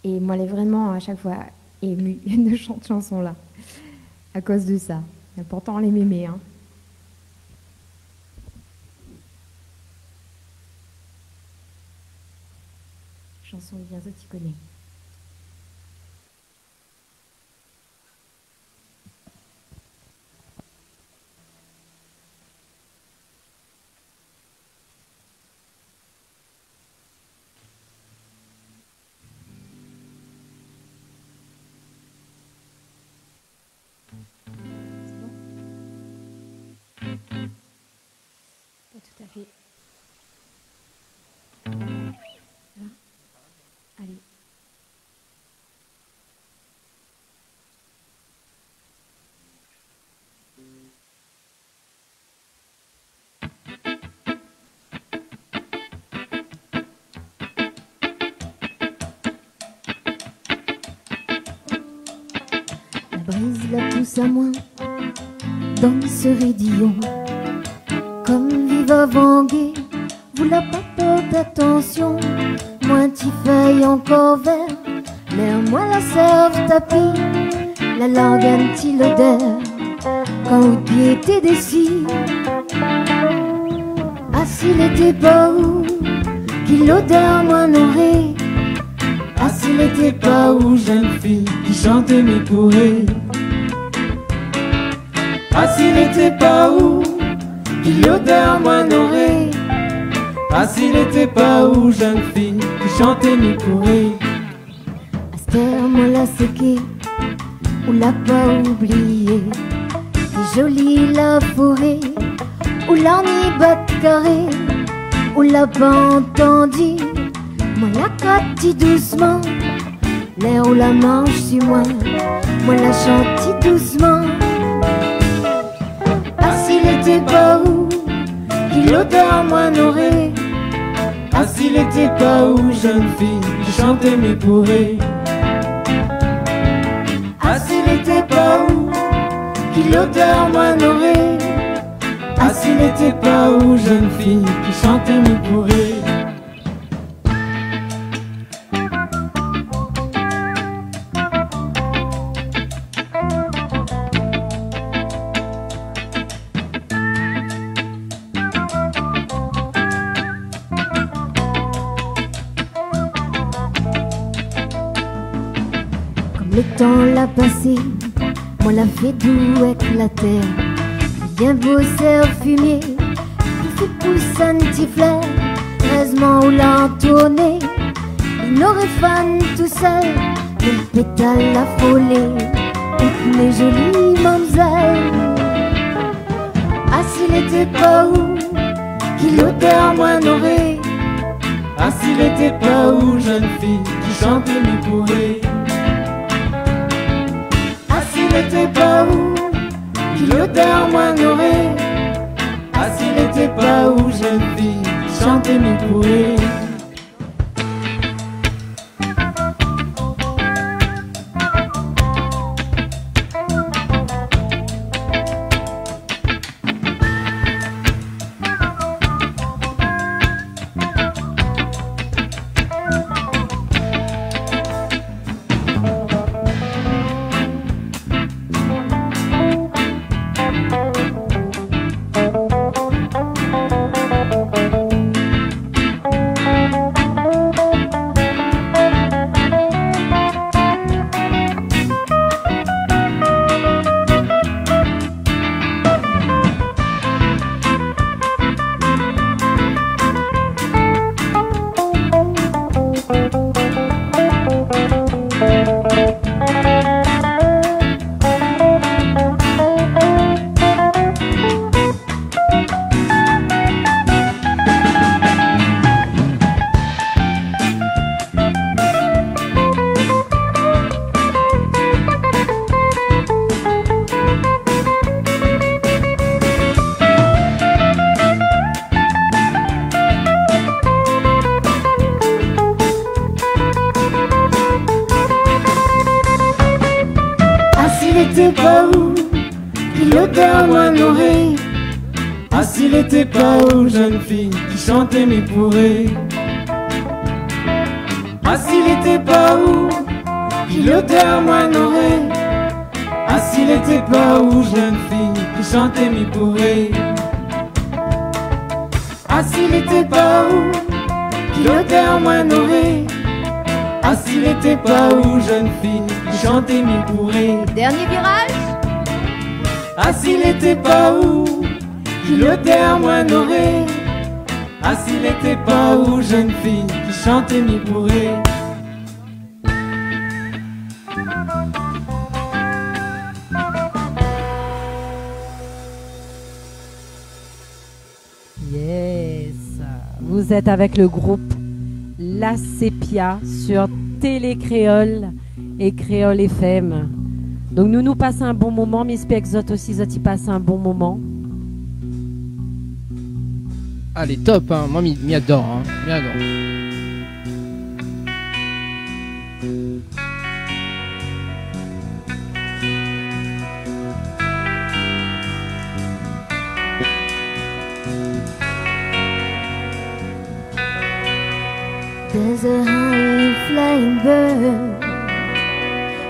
Speaker 10: moi, elle est vraiment à chaque fois émue de chanter cette chanson-là, à cause de ça. Et pourtant, elle m'aimait. Hein. Chanson bien ça, tu connais. Pas tout à fait. Là. Allez. La brise la pousse à moi dans ce raidillon. Comme vive avant guet, vous la pas porte attention.
Speaker 11: Moi t'y feuille encore vert, l'air moi la serve tapis, la langue un petit l'odeur, quand au pied t'es décis. Ah s'il était pas où, qui l'odeur moi n'aurait. Ah s'il était pas où, jeune fille qui chantait mes courées. Ah s'il était pas où, qui l'odeur moi n'aurait. Ah s'il était pas où, jeune fille qui chantait mes courées. Astère moi la séquée, ou l'a pas oublié. C'est joli la forêt, ou l'ennui bat carré, ou l'a pas entendu. Moi la cati doucement, l'air ou la manche sur moi, moi la chantis doucement. Ah s'il était pas où, qui l'odeur moi n'aurait. Ah s'il était pas où, jeune fille qui chantait mes bourrées. Ah s'il était pas où, qui l'odeur moi n'aurait. Ah s'il était pas où, jeune fille qui chantait mes bourrées. Le temps l'a passé, moi la fait doux avec la terre. Bien beau cerf fumier, il fait pousser un petit flair. Heureusement où l'a entonné, il aurait fan tout seul. Le pétale l'a frôlé, toutes mes jolies mamzelles. Ah s'il était pas où, qui l'odeur moi n'aurait. Ah s'il était pas où, jeune fille qui chantait mes bourrées. S'il était pas où, qui l'odeur moi n'aurait. Ah s'il était pas où, jeune fille qui chantait mes bourrées. Pas où, qui l'odeur moi n'aurait. Ah s'il était pas où, jeune fille qui chantait mes bourrées. Ah s'il était pas où, qui l'odeur moi n'aurait. Ah s'il était pas où, jeune fille qui chantait mes bourrées. Ah s'il était pas où, qui l'odeur moi n'aurait. Ah s'il était pas où, jeune fille qui chantait mes bourrées.
Speaker 1: Dernier virage.
Speaker 11: Ah s'il était pas où, qui l'odeur moi n'aurait. Ah s'il était pas où, jeune fille qui chantait mes bourrées.
Speaker 6: Yes, vous êtes avec le groupe La Sépia sur Télé Créole et Créole FM. Donc nous passons un bon moment, Miss Pexot aussi, Zoti passe un bon moment.
Speaker 5: Allez, top, hein. Moi, m'y adore, hein. M'y adore.
Speaker 11: Des There's a high flying bird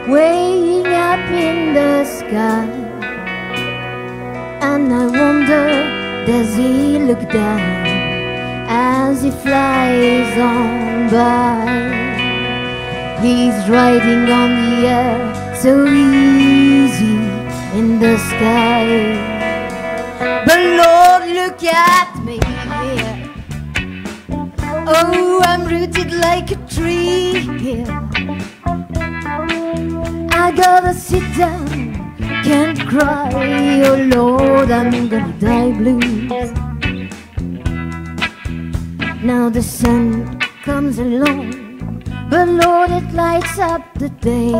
Speaker 11: way up in the sky, and I wonder, does he look down as he flies on by? He's riding on the air so easy in the sky. But Lord, look at me here. Oh, I'm rooted like a tree here. I gotta sit down, can't cry. Oh Lord, I'm gonna die blues. Now the sun comes along, but Lord, it lights up the day.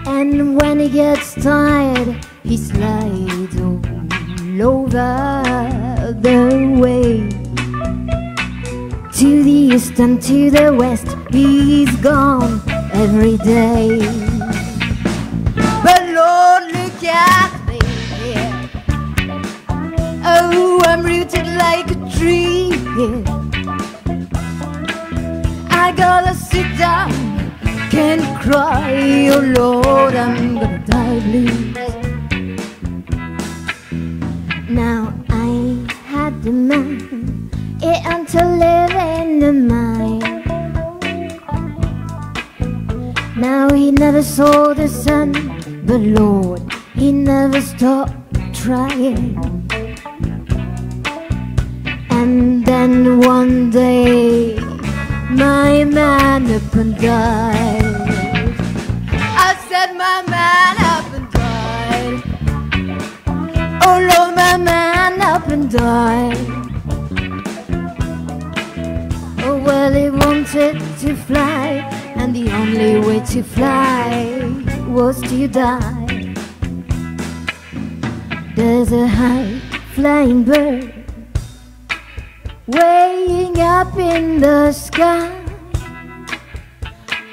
Speaker 11: And when he gets tired, he slides all over the way. To the east and to the west, he's gone every day. But Lord, look at me here. Oh, I'm rooted like a tree here. I gotta sit down, can't cry. Oh Lord, I'm gonna die blues. Now I had the man, and to live in the mine. Now he never saw the sun, but Lord, he never stopped trying. And then one day, my man up and died. I said my man up and died. Oh Lord, my man up and died. Oh well, he wanted to fly, and the only way to fly was to die. There's a high flying bird way up in the sky,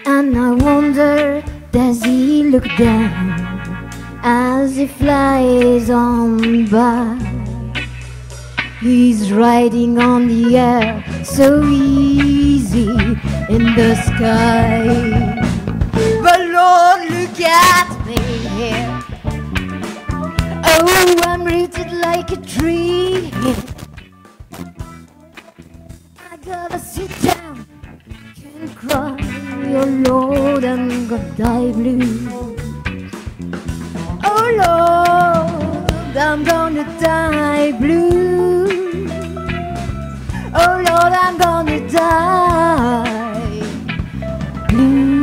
Speaker 11: and I wonder, does he look down as he flies on by? He's riding on the air so easy in the sky. But Lord, look at me here. Oh, I'm rooted like a tree. I gotta sit down, can't cry. Oh Lord, I'm gonna die blue. Oh Lord, I'm gonna die blue. Oh Lord, I'm gonna die blue.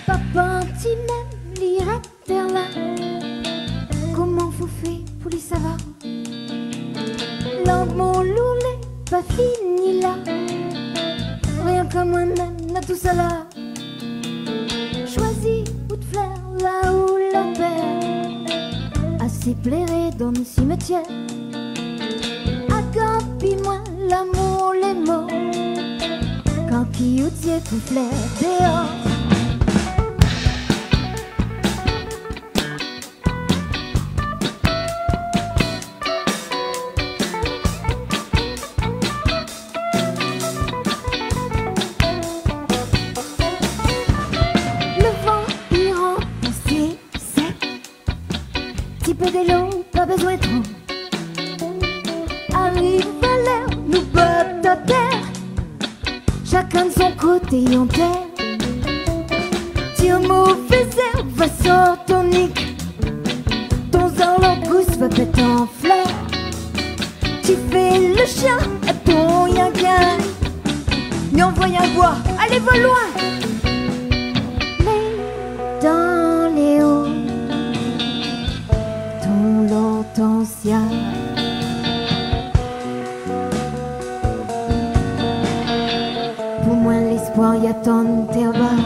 Speaker 11: Papa, tu m'aimes, l'irait vers là. Comment vous faites pour les savoir? Langue mon loulet, pas fini là. Rien comme moi-même, là tout ça là. Choisis ou de fleurs, là où là. c'est plairait dans le cimetière. Agapi-moi l'amour, les mots, quand qui ou Dieu pour flair dehors. De l'eau, pas besoin trop. Arrive à l'heure, nous bottes à terre, chacun de son côté en terre. Tire mauvais herbe, va sur tonique, ton zarlangousse va péter en fleurs. Tu fais le chien à ton yin-bien, mais on voit un bois, allez va loin. Mais dans les hauts l'hortensia, pour moi l'espoir y a tant de terre bas.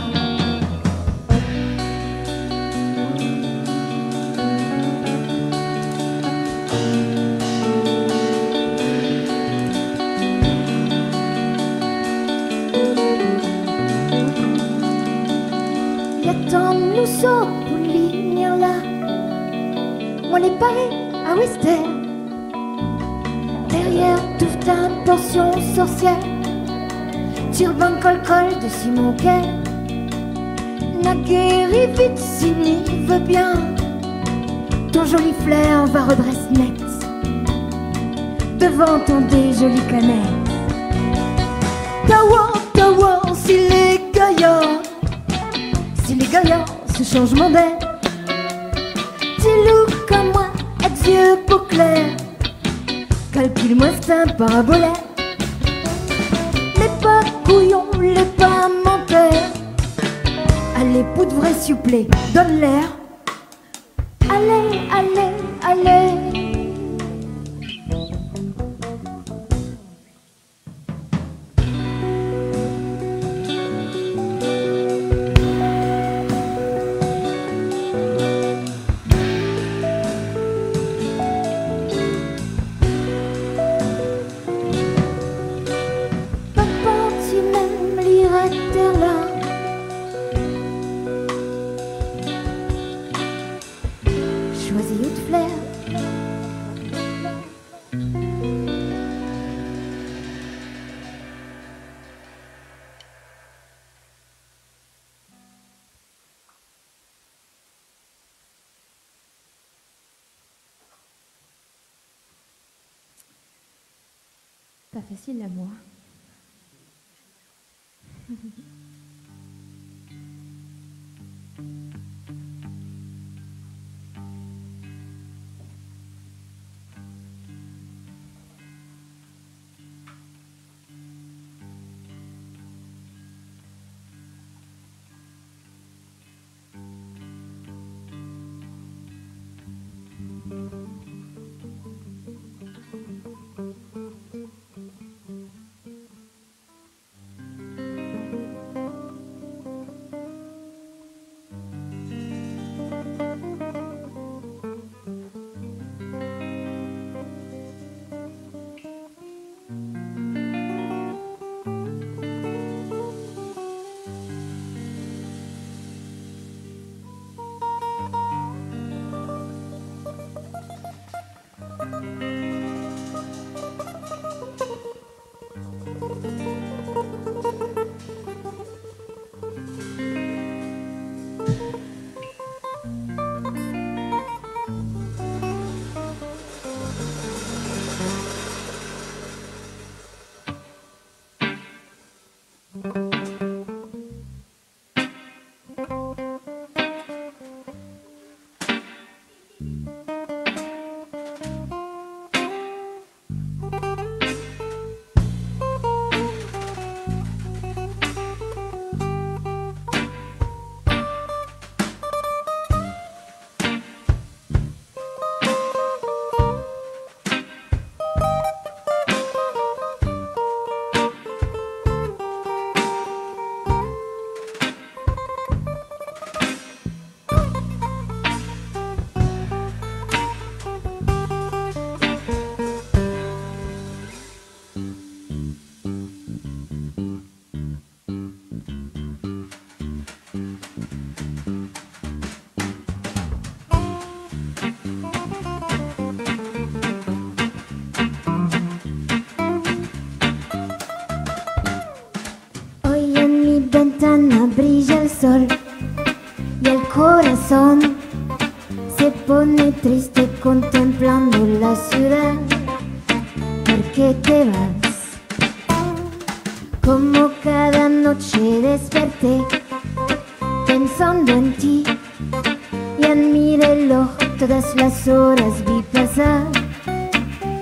Speaker 11: Y a tant de nous sauts pour l'ignorer là. Moi les paris à Wister, derrière toute ta portion sorcière, turban col-col de Simon Quai, n'a guéri vite s'il veut bien, ton joli flair va redresser net, devant ton des jolies canettes. Tawa, si les gaillards, ce changement d'air, dis-loup comme moi, adieu peau claire, calcule-moi c'est un parabolaire. Les pas couillons, les pas menteurs, allez poudre vrai s'il vous plaît, donne l'air. Allez, allez, allez.
Speaker 10: Pas facile l'amour.
Speaker 11: ventana brilla el sol y el corazón se pone triste contemplando la ciudad. ¿Por qué te vas? Como cada noche desperté pensando en ti y en mi reloj todas las horas vi pasar.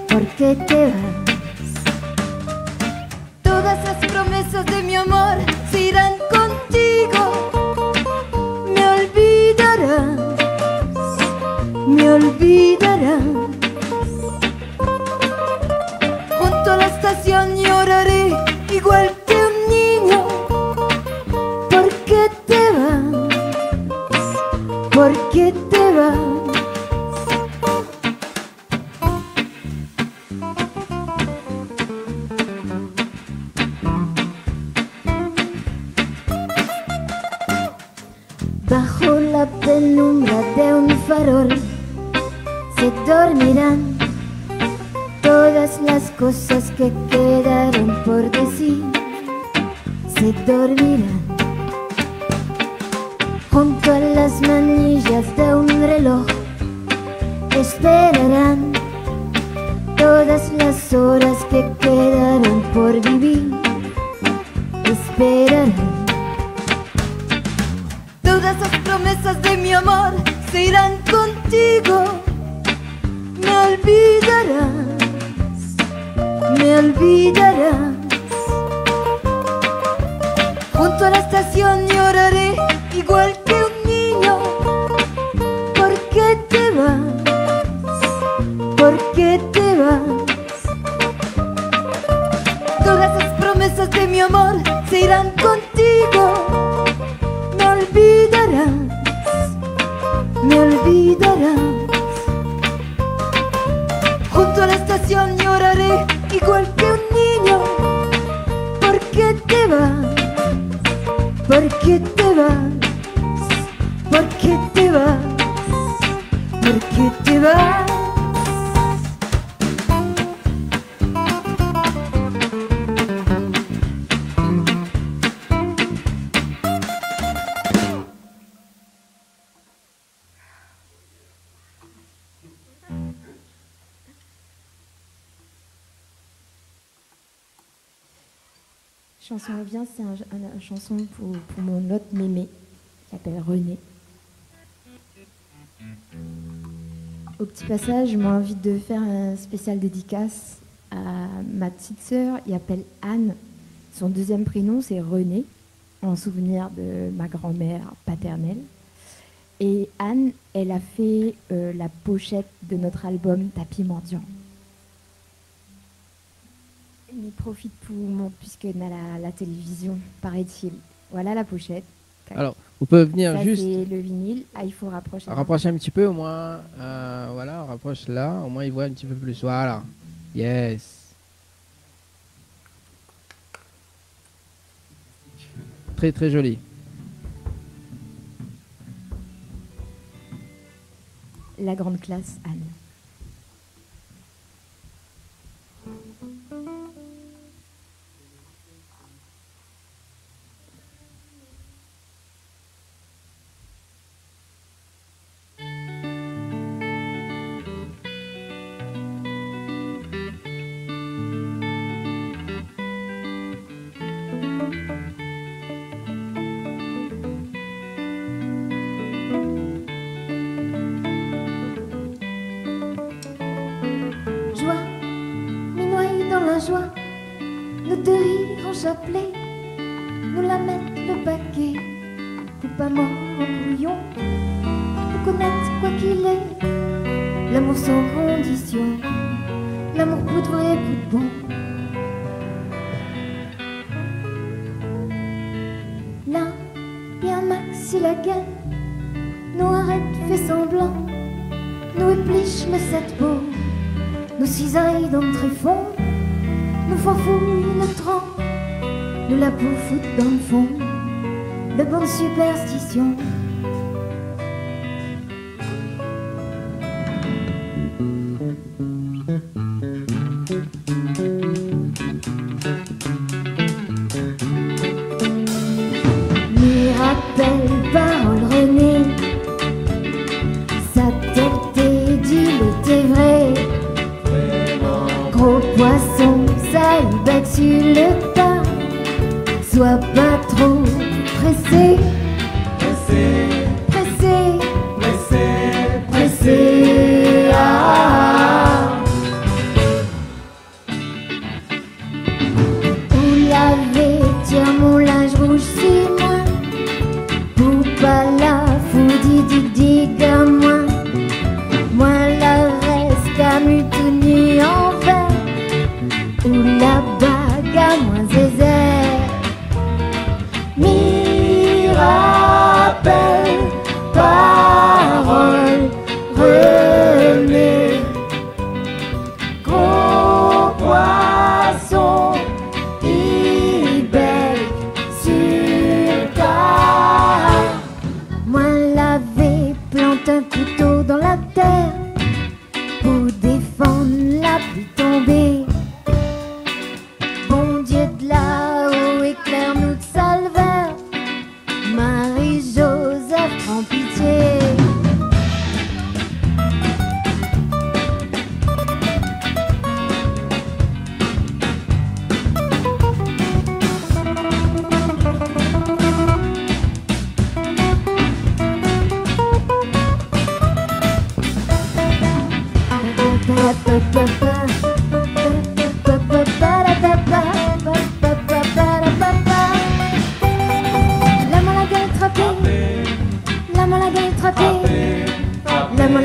Speaker 11: ¿Por qué te vas? Todas las promesas de mi amor se irán contigo. Me olvidarás, me olvidarás. Junto a la estación lloraré igual que un niño. ¿Por qué te vas? ¿Por qué te vas? Bajo la penumbra de un farol se dormirán todas las cosas que quedaron por decir. Se dormirán junto a las manillas de un reloj. Esperarán todas las horas que quedaron por vivir. Esperarán. Todas las promesas de mi amor se irán contigo. Me olvidarás, me olvidarás. Junto a la estación lloraré igual que un niño. ¿Por qué te vas? ¿Por qué te vas? Todas las promesas de mi amor se irán contigo. Me olvidarás, me olvidarás. Junto a la estación lloraré igual que un niño. ¿Por qué te vas? ¿Por qué te vas? ¿Por qué te vas? ¿Por qué te vas?
Speaker 10: Chanson revient, c'est une chanson pour mon autre mémé qui s'appelle René. Au petit passage, je m'invite de faire un spécial dédicace à ma petite sœur, il s'appelle Anne. Son deuxième prénom, c'est René, en souvenir de ma grand-mère paternelle. Et Anne, elle a fait la pochette de notre album Tapis mendiant. On y profite pour puisqu'on a la télévision, paraît-il. Voilà la pochette.
Speaker 5: Alors, vous pouvez venir
Speaker 10: ça,
Speaker 5: juste.
Speaker 10: C'est le vinyle. Ah, il faut rapprocher.
Speaker 5: Rapprocher un petit peu au moins. Voilà, on rapproche là. Au moins, il voit un petit peu plus. Voilà. Yes. Très très joli.
Speaker 10: La grande classe, Anne.
Speaker 11: Joie, m'y noyer dans la joie, nous deux rires en chapelet, nous la mettre le paquet, ou pas mort en brouillon, nous connaître quoi qu'il est, l'amour sans condition, l'amour pour de vrai, pour de bon. Là, bien maxi la gaine, nous arrête fait semblant, nous épliche le sept beau. Nous cisailles dans le tréfonds, nous fanfouillent le tronc, nous la foutent dans le fond, de bonnes superstitions.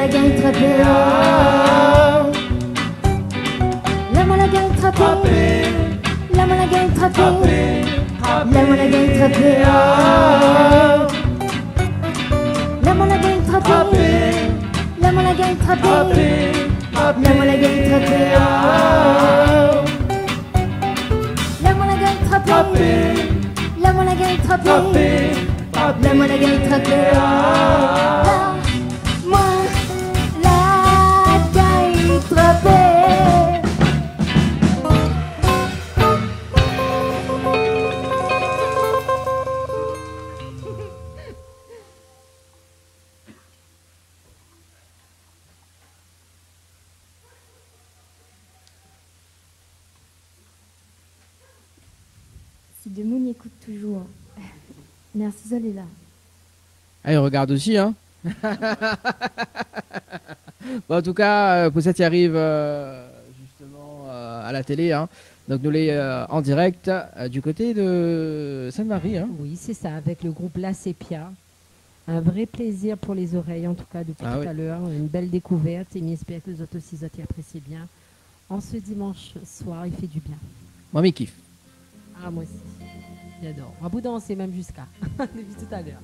Speaker 11: la gagne trappée. Lève-moi la gagne trappée. Lève-moi la gagne trappée. Lève-moi la gagne trappée. Lève-moi la gagne trappée. Lève-moi la gagne trappée. Lève-moi la gagne trappée. Lève-moi la gagne trappée. Lève-moi la gagne trappée. Lève-moi la gagne trappée. Moi la gagne trappée.
Speaker 10: Si Demoun écoute toujours. Merci Zoléla.
Speaker 5: Ah, il regarde aussi, hein. Bon, en tout cas, Poussette y arrive justement à la télé, hein. Donc nous les en direct du côté de Sainte-Marie, hein.
Speaker 6: Oui, c'est ça, avec le groupe La Sépia. Un vrai plaisir pour les oreilles, en tout cas, depuis tout à l'heure. Une belle découverte. Et j'espère que les autres aussi apprécient bien. En ce dimanche soir, il fait du bien.
Speaker 5: Moi, m'y kiffe.
Speaker 6: Ah, moi aussi. J'adore. On va danser même jusqu'à. Depuis tout à l'heure.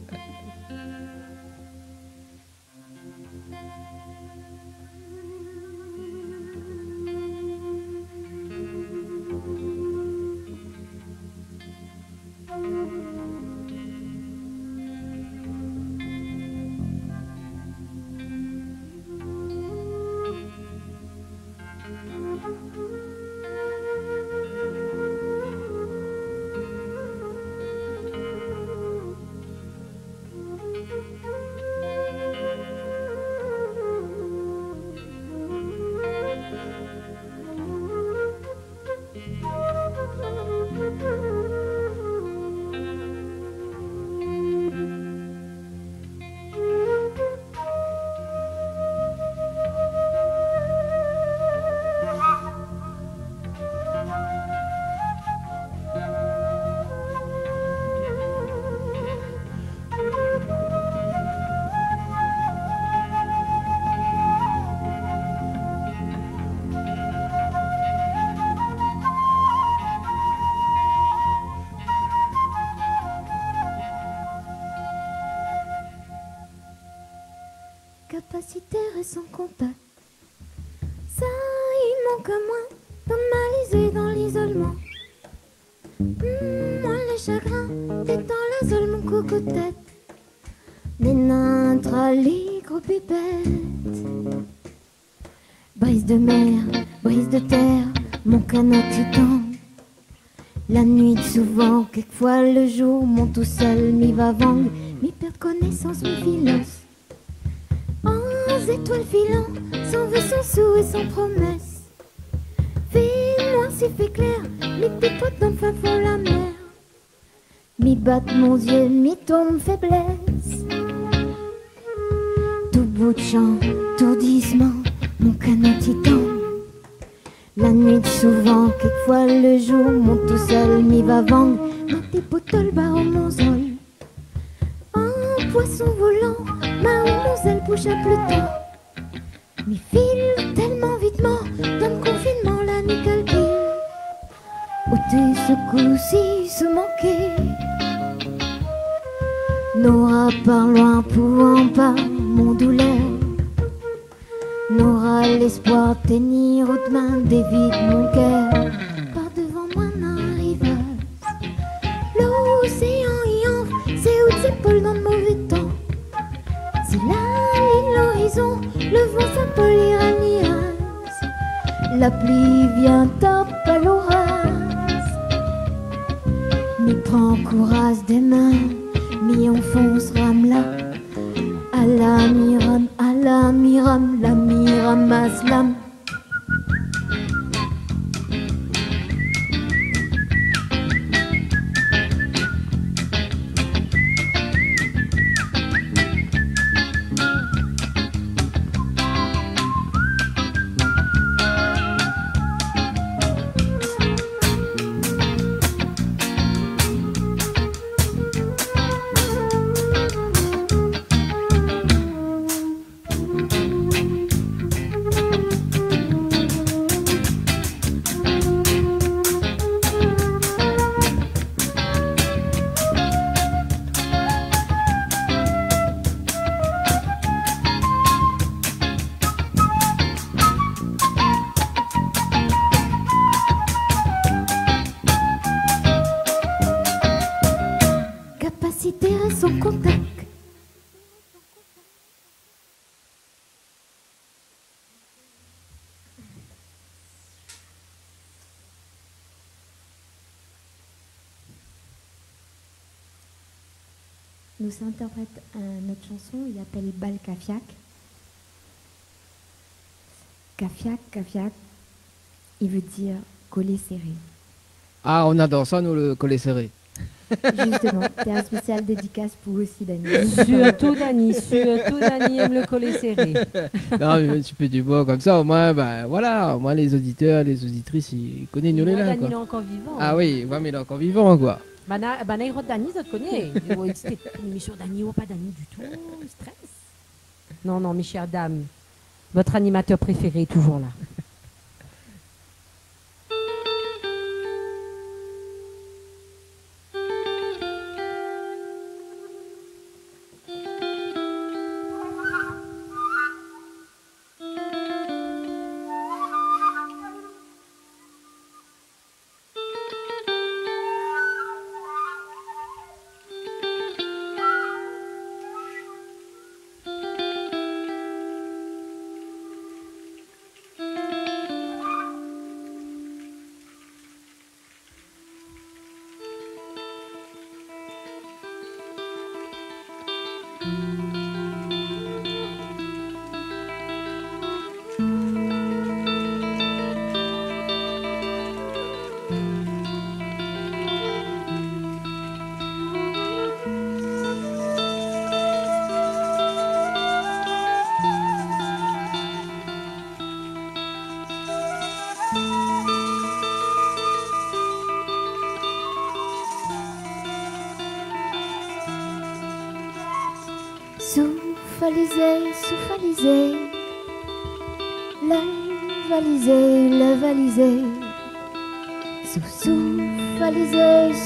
Speaker 11: Capacitaire et sans contact. Ça, il manque à moi, normalisé dans l'isolement. Moi, les chagrins, t'étends la seule mon coco-tête. Des nains, trallis, gros pipettes. Brise de mer, brise de terre, mon canot titan. La nuit souvent, quelquefois le jour, mon tout seul, mi va-vang, mi perd connaissance, mi filos. Étoiles filant, sans vœu, sans sou et sans promesse. Fais-moi si fait clair, mi pipote dans le fin fond la mer. Mi batte mon Dieu, mi tombe faiblesse. Tout bout de champ, tout disement, mon canot titan. La nuit souvent, quelquefois le jour, mon tout seul, mi va-vang, ma pipotole barre au monzol. Un poisson volant, ma monzelle bouge à plus tard. Mi file tellement vitement, dans le confinement la nuit calcule. Où t'es ce coup-ci se manquer. N'aura par loin pouvant pas mon douleur. N'aura l'espoir de tenir haute main d'évite mon cœur. Par devant moi n'arriveuse. L'océan y enfle, c'est hautes épaules dans le mauvais temps. C'est la ligne l'horizon, le vent s'appelle iranieuse. La pluie vient top à l'orage. Mi prend courage des mains, mi enfonce rame là. À la miram, la mi ramasse l'âme. sans contact. Nous interprète notre chanson, il appelle Bal Kafiak. Kafiak, Kafiak, il veut dire collet serré.
Speaker 5: Ah, on adore ça, nous, le collet serré.
Speaker 10: Justement, c'est un spécial dédicace pour aussi Dani.
Speaker 6: Surtout Dani aime le collet serré.
Speaker 5: Non, mais un petit peu du bois comme ça, au moins, ben, voilà, au moins les auditeurs, les auditrices, ils connaissent nous les là.
Speaker 6: Dani est encore vivant.
Speaker 5: Ah oui, ouais, mais il est encore vivant, quoi.
Speaker 6: Banaïrot Dani, ça te connaît. C'était une émission Dani ou pas Dani du tout. Stress. Non, non, mes chères dames, votre animateur préféré est toujours là.
Speaker 11: Souffalisé, le valisé,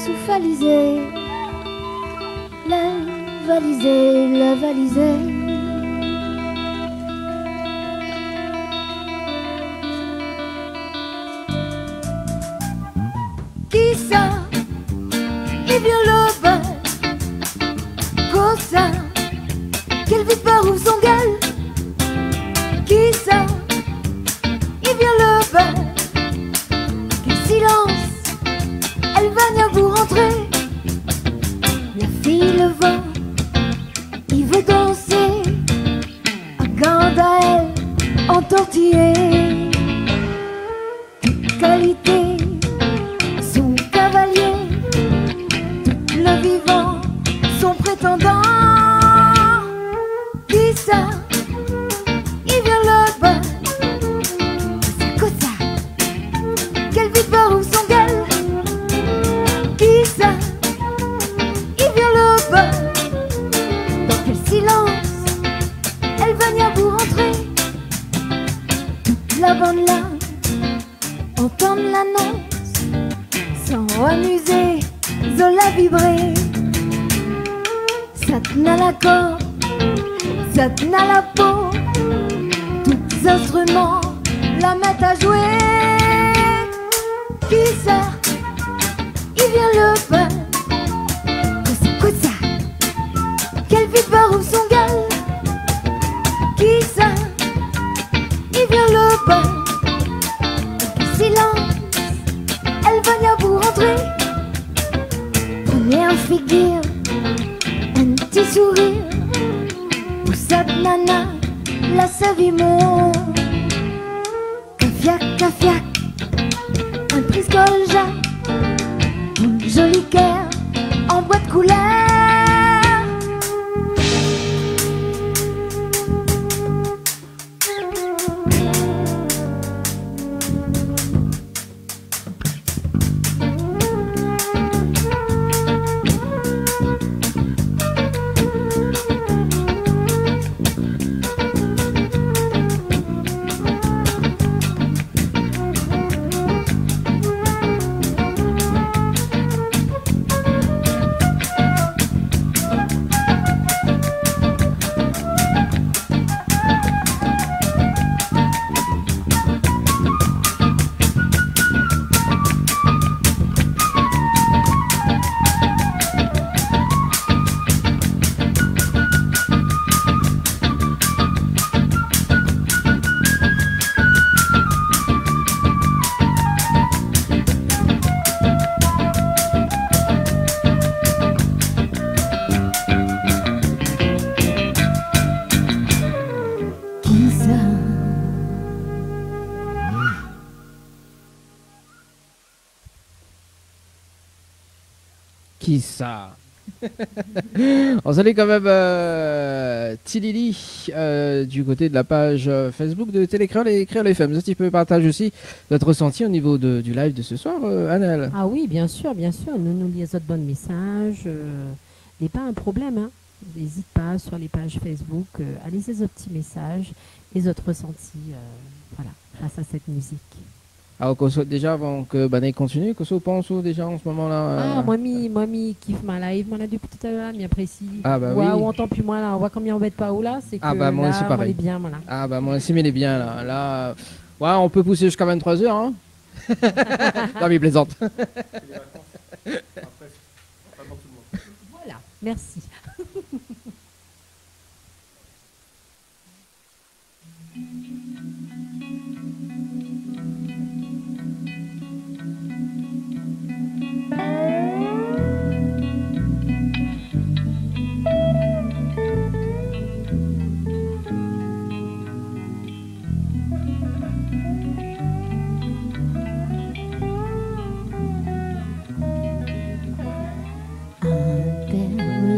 Speaker 11: souffalisé, le valisé. Qui ça? Il vient le bas, cosa? Quelle vie par où son gueule? Qui ça? Il vient le bas. Quel silence? Elle va bien vous rentrer. La fille le vent, il veut danser. Regarde à elle, entortillée. Toute qualité, son cavalier. Tout le vivant, son prétendant. Ça, il vient là-bas. C'est quoi ça? Quelle vie par où son gueule? Qui ça? Il vient là-bas. Dans quel silence? Elle va bien vous rentrer. Toute la bande là, entendre l'annonce, sans amuser, Zola vibrer. Ça tenait la corde. Ça tenait la peau, tous les instruments la mettent à jouer. Qui ça? Il vient le bas. C'est quoi ça? Quelle vie par où son gueule? Qui ça? Il vient le bas. Quel silence? Elle va bien vous rentrer. Prenez un figure, un petit sourire. Cette nana, la savimo. Kafiak, Kafiak, un priscolja, une jolie cœur en bois de couleur.
Speaker 5: qui ça? On salue quand même Tilili du côté de la page Facebook de Télécréole et Créole FM. Est-ce que tu peux partager aussi notre ressenti au niveau du live de ce soir, Annelle?
Speaker 6: Ah oui, bien sûr, bien sûr. Nous lisons d'autres bonnes messages. N'est pas un problème, hein. N'hésite pas sur les pages Facebook à laisser des petits messages, les autres ressentis, voilà, grâce à cette musique.
Speaker 5: Alors, déjà, avant que Bané continue, qu'est-ce que vous pensez déjà en ce moment-là?
Speaker 6: Ah, moi, kiffe ma live, moi, là, depuis tout à l'heure, mais apprécie.
Speaker 5: Ah, bah
Speaker 6: ouais,
Speaker 5: oui.
Speaker 6: on entend plus moi, là, on voit combien on va être pas où, là, c'est que
Speaker 5: Ah, bah, moi
Speaker 6: là,
Speaker 5: aussi, pareil.
Speaker 6: moi, elle est bien, moi, là.
Speaker 5: Ah, bah, moi aussi, mais il est bien, là. Là, ouais, on peut pousser jusqu'à 23h, hein. Non, mais il plaisante.
Speaker 6: Voilà, merci.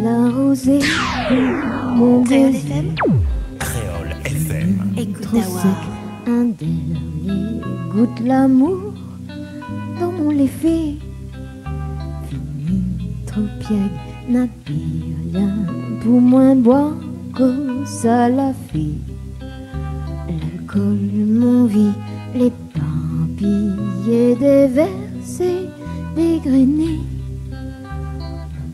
Speaker 11: La rosée, mon
Speaker 3: Créole
Speaker 11: baiser,
Speaker 3: FM. Créole FM.
Speaker 11: écoute trop sec, un dernier goûte l'amour dans mon effet. Fini trop piègue, n'a plus rien pour moins boire que ça l'a fait. L'alcool, mon vie, les papillés déversés, dégrenés.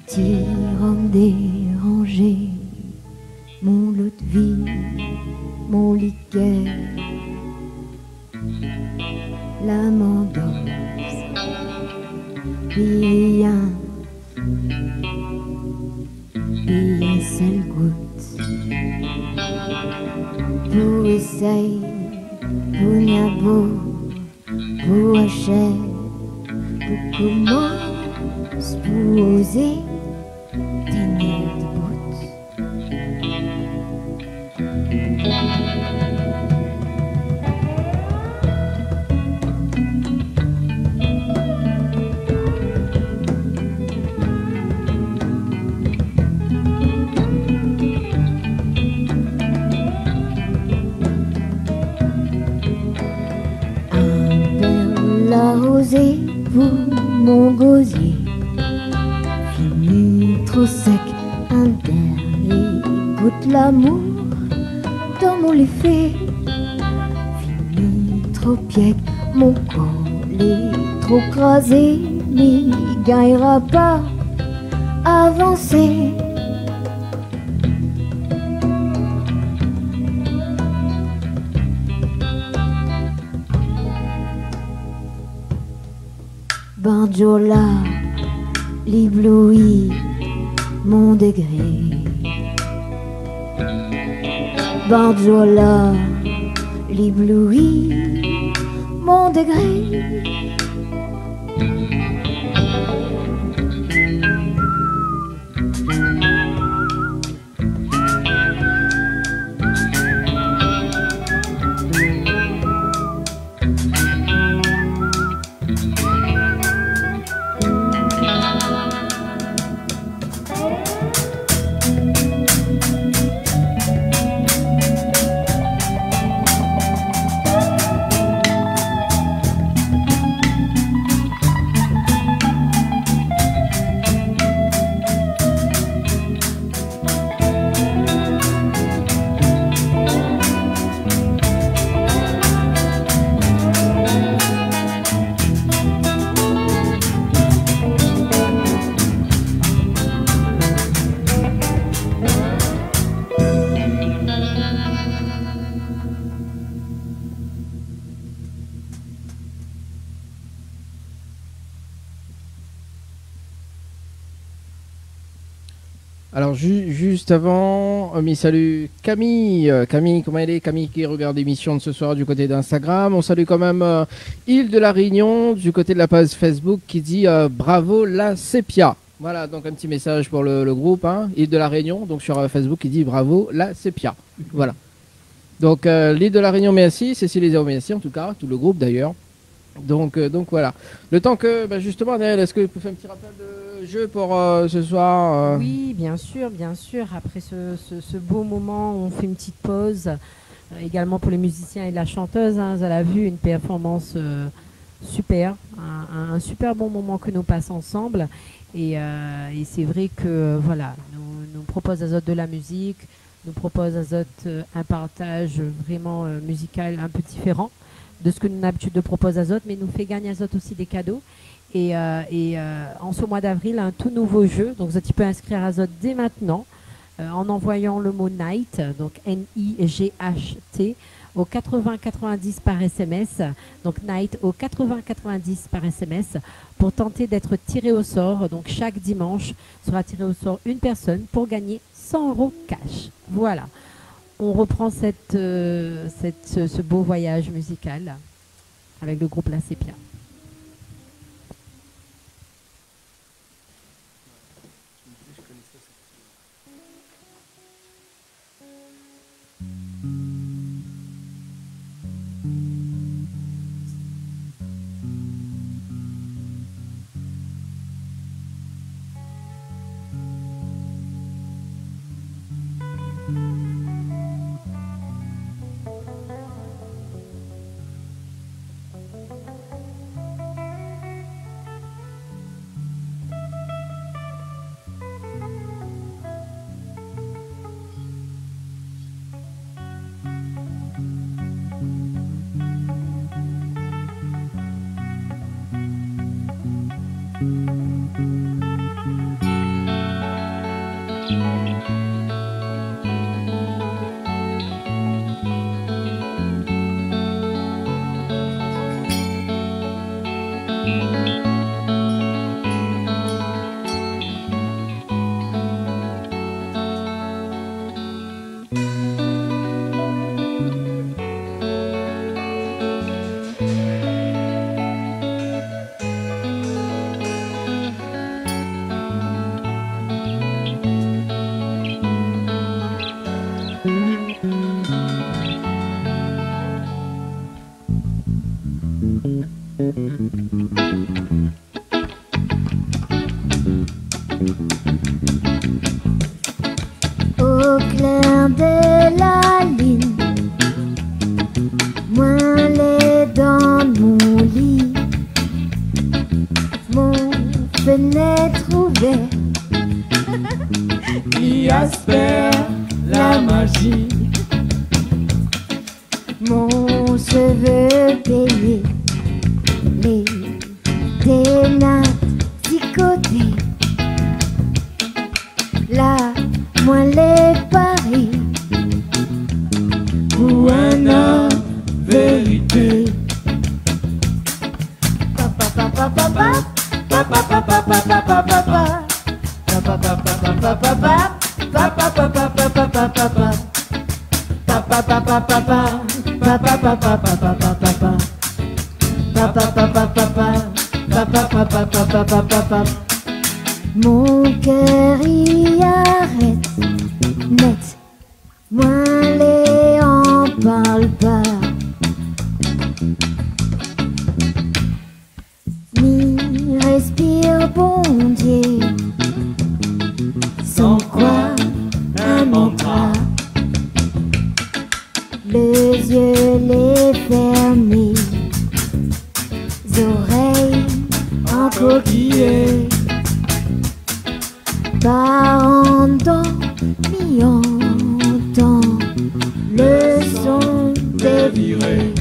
Speaker 11: Petit rhum dérangé, mon lot de vie, mon liqueur, la mendoze, bien seule goutte, pour essayer, pour niabo, pour acheter, pour commencer, pour oser. Pour mon gosier, fini trop sec, un dernier goûte l'amour dans mon effet. Fini trop piègue, mon collet trop crasé, n'y gagnera pas avancer. Bardiola, l'éblouit, mon degré. Bardiola, l'éblouit, mon degré.
Speaker 5: Alors juste avant, mais salut Camille. Camille, comment elle est? Camille qui regarde l'émission de ce soir du côté d'Instagram. On salue quand même Île de la Réunion du côté de la page Facebook qui dit bravo la Sépia. Voilà, donc un petit message pour le groupe, hein, Île de la Réunion, donc sur Facebook qui dit bravo la Sépia. Voilà. Donc l'Île de la Réunion, merci. Cécile et Zéro, merci en tout cas, tout le groupe d'ailleurs. Donc voilà. Le temps que, justement, Daniel, est-ce que vous pouvez faire un petit rappel de jeu pour ce soir.
Speaker 6: Oui, bien sûr, bien sûr. Après ce beau moment, on fait une petite pause. Également pour les musiciens et la chanteuse, hein, vous avez vu une performance super, un super bon moment que nous passons ensemble. Et c'est vrai que voilà, nous propose Azote de la musique, nous propose Azote un partage vraiment musical un peu différent de ce que nous avons l'habitude de proposer Azote, mais nous fait gagner Azote aussi des cadeaux. Et en ce mois d'avril, un tout nouveau jeu. Donc, tu peux inscrire Azote dès maintenant en envoyant le mot Night, donc N-I-G-H-T, au 80-90 par SMS. Donc, Night au 80-90 par SMS pour tenter d'être tiré au sort. Donc, chaque dimanche sera tiré au sort une personne pour gagner 100 € cash. Voilà. On reprend ce beau voyage musical avec le groupe La Sépia.
Speaker 11: Au clair de la lune, moi l'ai dans mon lit, mon fenêtre ouverte,
Speaker 9: qui aspire la magie.
Speaker 11: mon cheveu payé, les dénates psychotées. Là, moi les paris
Speaker 9: Ou un homme vérité.
Speaker 11: Mon cœur y arrête net, moi les en parle pas. Ni respire bon Dieu, sans quoi un mantra. Les yeux les fermés, oreilles en coquillet. Par endormi entend le son déviré.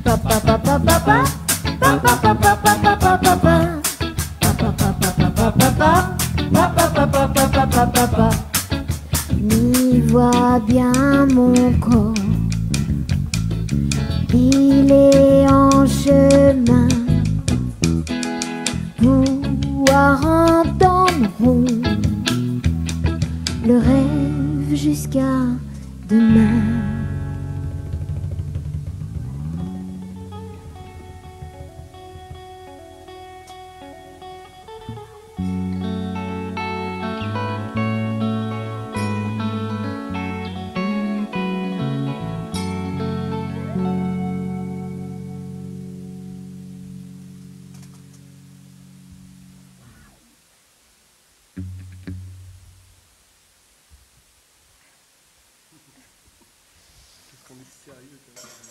Speaker 11: Papa papa papa papa papa papa papa papa papa m'y voit bien mon corps, il est en chemin pouvoir entendre le rêve jusqu'à demain.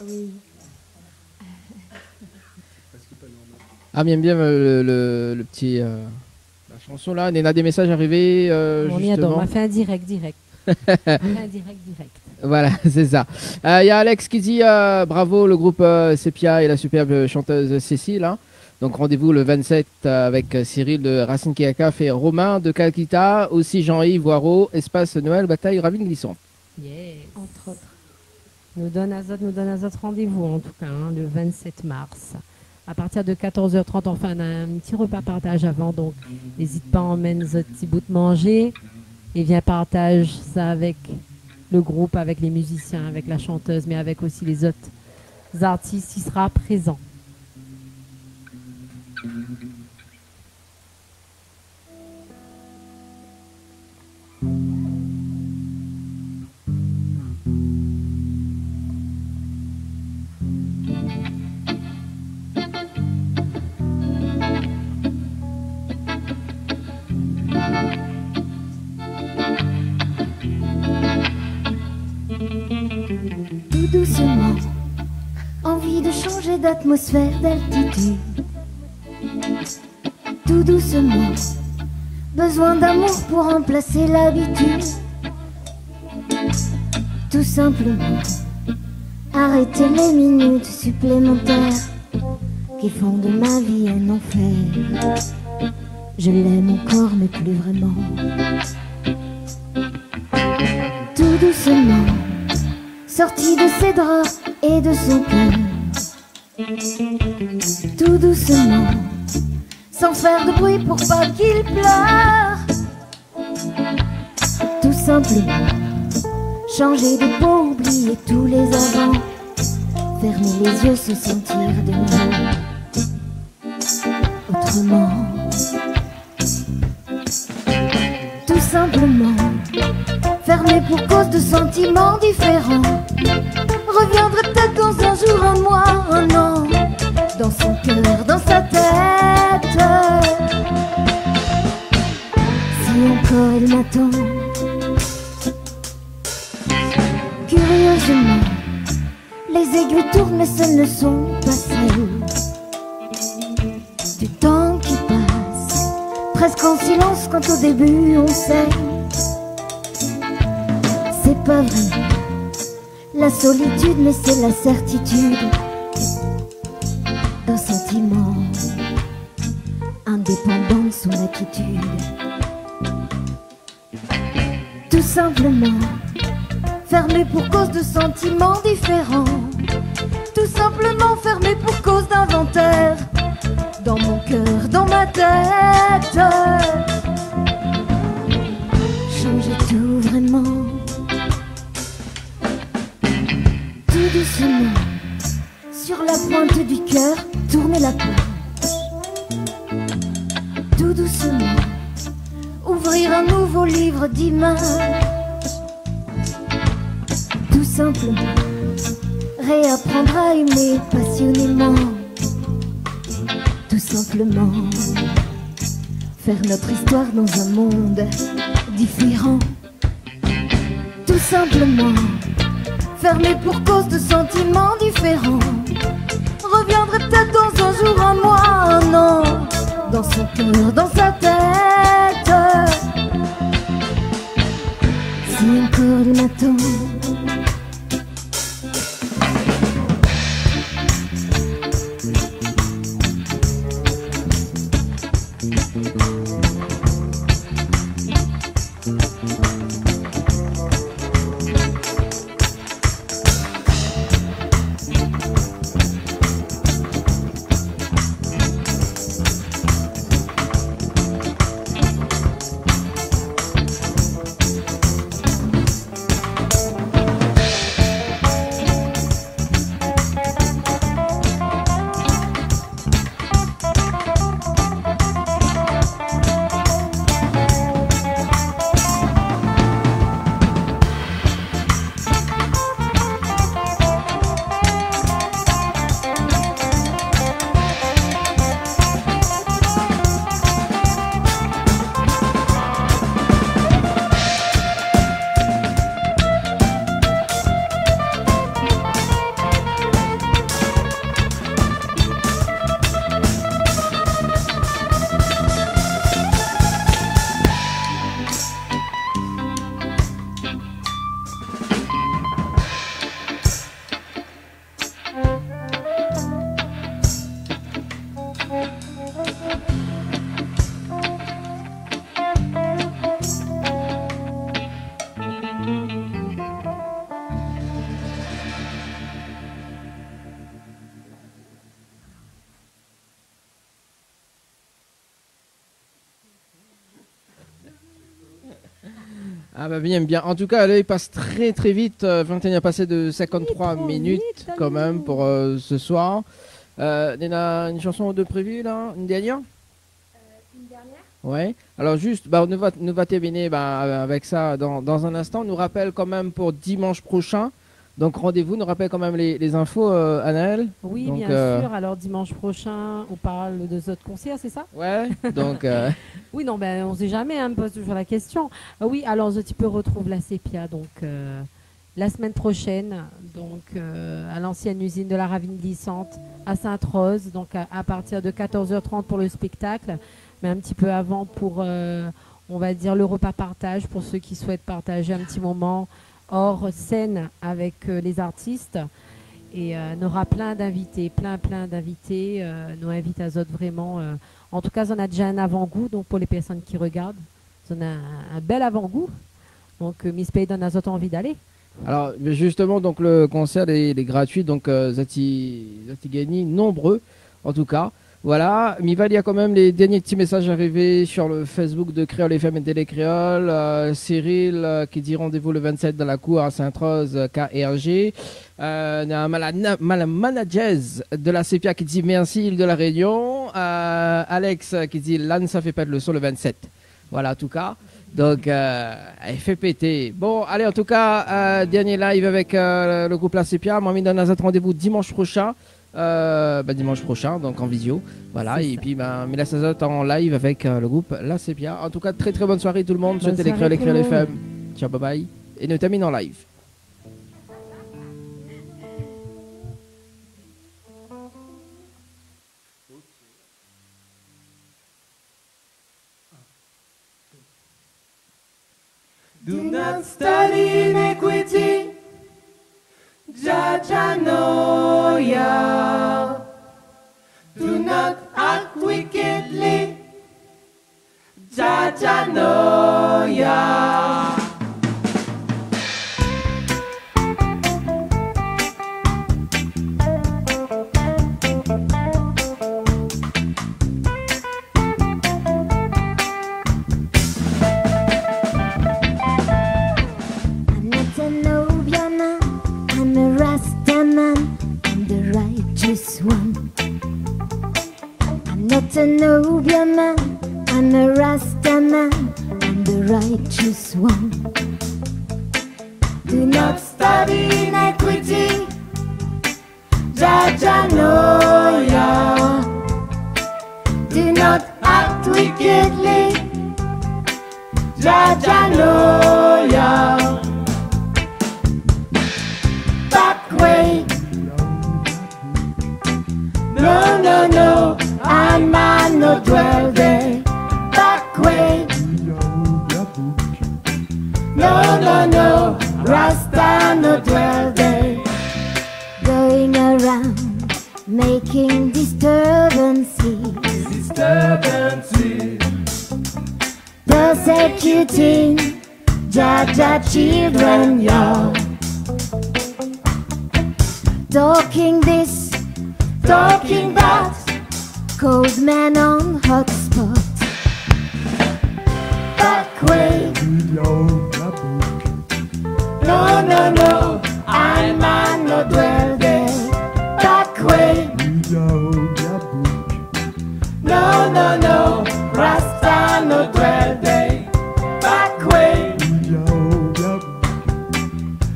Speaker 10: Oui.
Speaker 5: Ah, bien, le petit. La chanson là, on a des messages arrivés.
Speaker 6: On y adore, on
Speaker 5: justement.
Speaker 6: a fait un direct.
Speaker 5: Voilà, c'est ça. Il y a Alex qui dit bravo le groupe Sepia et la superbe chanteuse Cécile. Hein. Donc rendez-vous le 27 avec Cyril de Racine Kiakaf et Romain de Calcutta, aussi Jean-Yves Voiro, Espace Noël, Bataille Ravine Glisson.
Speaker 6: Yes. Entre autres. Nous donne Azot rendez-vous en tout cas, hein, le 27 mars. À partir de 14h30, enfin, on a un petit repas partage avant, donc n'hésite pas, emmène ce petit bout de manger et viens partage ça avec le groupe, avec les musiciens, avec la chanteuse, mais avec aussi les autres artistes qui sera présent.
Speaker 11: Tout doucement, envie de changer d'atmosphère, d'altitude. Tout doucement, besoin d'amour pour remplacer l'habitude. Tout simplement, arrêter les minutes supplémentaires qui font de ma vie un enfer. Je l'aime encore mais plus vraiment. Tout doucement, sorti de ses draps et de son cœur. Tout doucement, sans faire de bruit pour pas qu'il pleure. Tout simplement, changer de peau, oublier tous les avant. Fermer les yeux, se sentir de nouveau autrement. Tout simplement, fermé pour cause de sentiments différents. Reviendrai peut-être dans un jour, un mois, un an, dans son cœur, dans sa tête. Si encore il m'attend, curieusement, les aiguilles tournent mais ce ne sont pas celles du temps qui passe, presque en silence quand au début on sait. C'est pas vrai, la solitude, mais c'est la certitude d'un sentiment indépendant de son attitude. Tout simplement, fermé pour cause de sentiments différents. Tout simplement fermé pour cause d'inventaire. Dans mon cœur, dans ma tête. Changer tout vraiment. Tout doucement, sur la pointe du cœur, tourner la page. Tout doucement, ouvrir un nouveau livre d'images. Tout simplement, réapprendre à aimer passionnément. Tout simplement, faire notre histoire dans un monde différent. Tout simplement, fermé pour cause de sentiments différents. Reviendrai peut-être dans un jour, un mois, un an, dans son cœur, dans sa tête. Si encore il m'attend,
Speaker 5: Ah bah bien, bien. En tout cas, l'heure passe très très vite. 21 a passé de 53 minutes quand même pour ce soir. Il y a une chanson de prévue là, une dernière.
Speaker 10: Une dernière.
Speaker 5: Ouais. Alors juste, bah, nous va terminer avec ça dans un instant. On nous rappelle quand même pour dimanche prochain. Donc rendez-vous, nous rappelle quand même les infos, Anaël.
Speaker 6: Oui,
Speaker 5: donc,
Speaker 6: bien sûr. Alors dimanche prochain, on parle de votre concert, c'est ça?
Speaker 5: Ouais. Donc.
Speaker 6: Oui, non, ben on sait jamais, hein, me pose toujours la question. Oui, alors tu peux retrouver la Sépia donc la semaine prochaine, donc à l'ancienne usine de la Ravine Glissante à Sainte-Rose, donc à partir de 14h30 pour le spectacle, mais un petit peu avant pour, on va dire, le repas partage pour ceux qui souhaitent partager un petit moment hors scène avec les artistes. Et on aura plein d'invités, plein d'invités. Nous invite à Zot vraiment. En tout cas, on a déjà un avant-goût. Donc pour les personnes qui regardent, on a un bel avant-goût. Donc Miss Pay donne à Zot envie d'aller.
Speaker 5: Alors justement, donc le concert est gratuit. Donc Zati Gagni, nombreux en tout cas. Voilà, Mival, il y a quand même les derniers petits messages arrivés sur le Facebook de Créole FM et Télé Créole. Cyril qui dit rendez-vous le 27 dans la cour à Sainte-Rose, KRG. Managez de la Sépia qui dit merci Île de la Réunion. Alex qui dit l'âne ça fait pas de leçon le 27. Voilà, en tout cas. Donc, elle fait péter. Bon, allez, en tout cas, dernier live avec le groupe La Sépia. Moi, donne un rendez-vous dimanche prochain. Dimanche prochain, donc en visio. Voilà, et puis Mila Sazot en live avec le groupe La Sépia. En tout cas, très très bonne soirée tout le monde sur Télé Créole et Créole FM. Ciao, bye bye. Et nous terminons en live.
Speaker 9: Do not study iniquity, Jaja know ya. Do not act wickedly, Jaja know ya.
Speaker 11: Not a Nubia man, I'm a Rasta man, I'm the righteous one.
Speaker 9: Do not study iniquity, Jaja know ya. Do not act wickedly, Jaja know ya. Back way, no, no, no. And man no dwell there, back way. No, no, no, Rasta no dwell there.
Speaker 11: Going around, making disturbances, persecuting Jaja children, y'all. Talking this, talking that. Cold man on hot spot.
Speaker 9: Back way. No, no, no, I'm man no dwell there. Back way. No, no, no, Rasta no dwell there. Back way.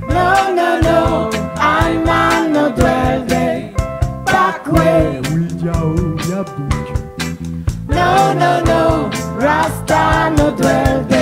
Speaker 9: No, no, no, I'm man no dwell there. Back way. No, no, no, Rasta no dwell there.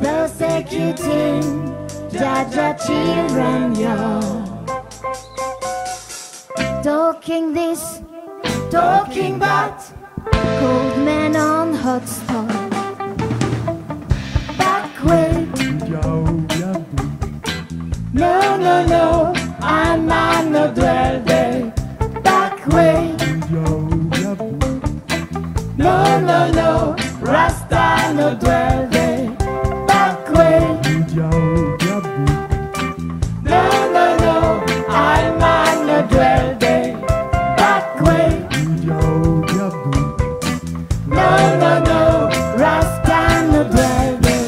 Speaker 11: persecuting Jaja children, yeah. Talking this, talking that, cold man on hot spot. Back way, no, no, no, I'm on no dwell day. Back way, no, no, no, Rasta no dwell day. Back way, no, no, no, I'm on no dwell day. Back way, no, no, no, Rasta no dwell day.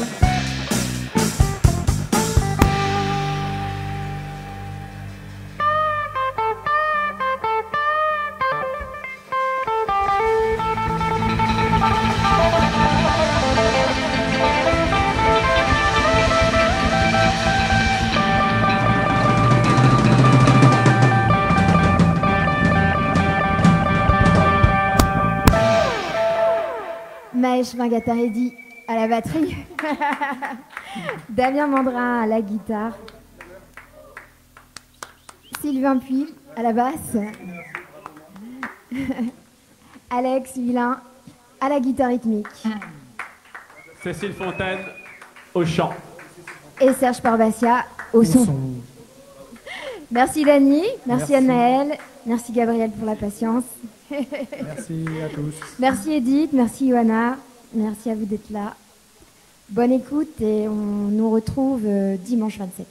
Speaker 11: Maëch Mangataredi à la batterie, Damien Mandrin à la guitare, Sylvain Puy à la basse, Alex Villain à la guitare rythmique
Speaker 7: Cécile Fontaine au chant.
Speaker 11: et Serge Parbassia au son. Merci Dany, merci Anaël, merci Gabriel pour la patience.
Speaker 12: Merci à tous.
Speaker 11: Merci Edith, merci Johanna, merci à vous d'être là. Bonne écoute et on nous retrouve dimanche 27.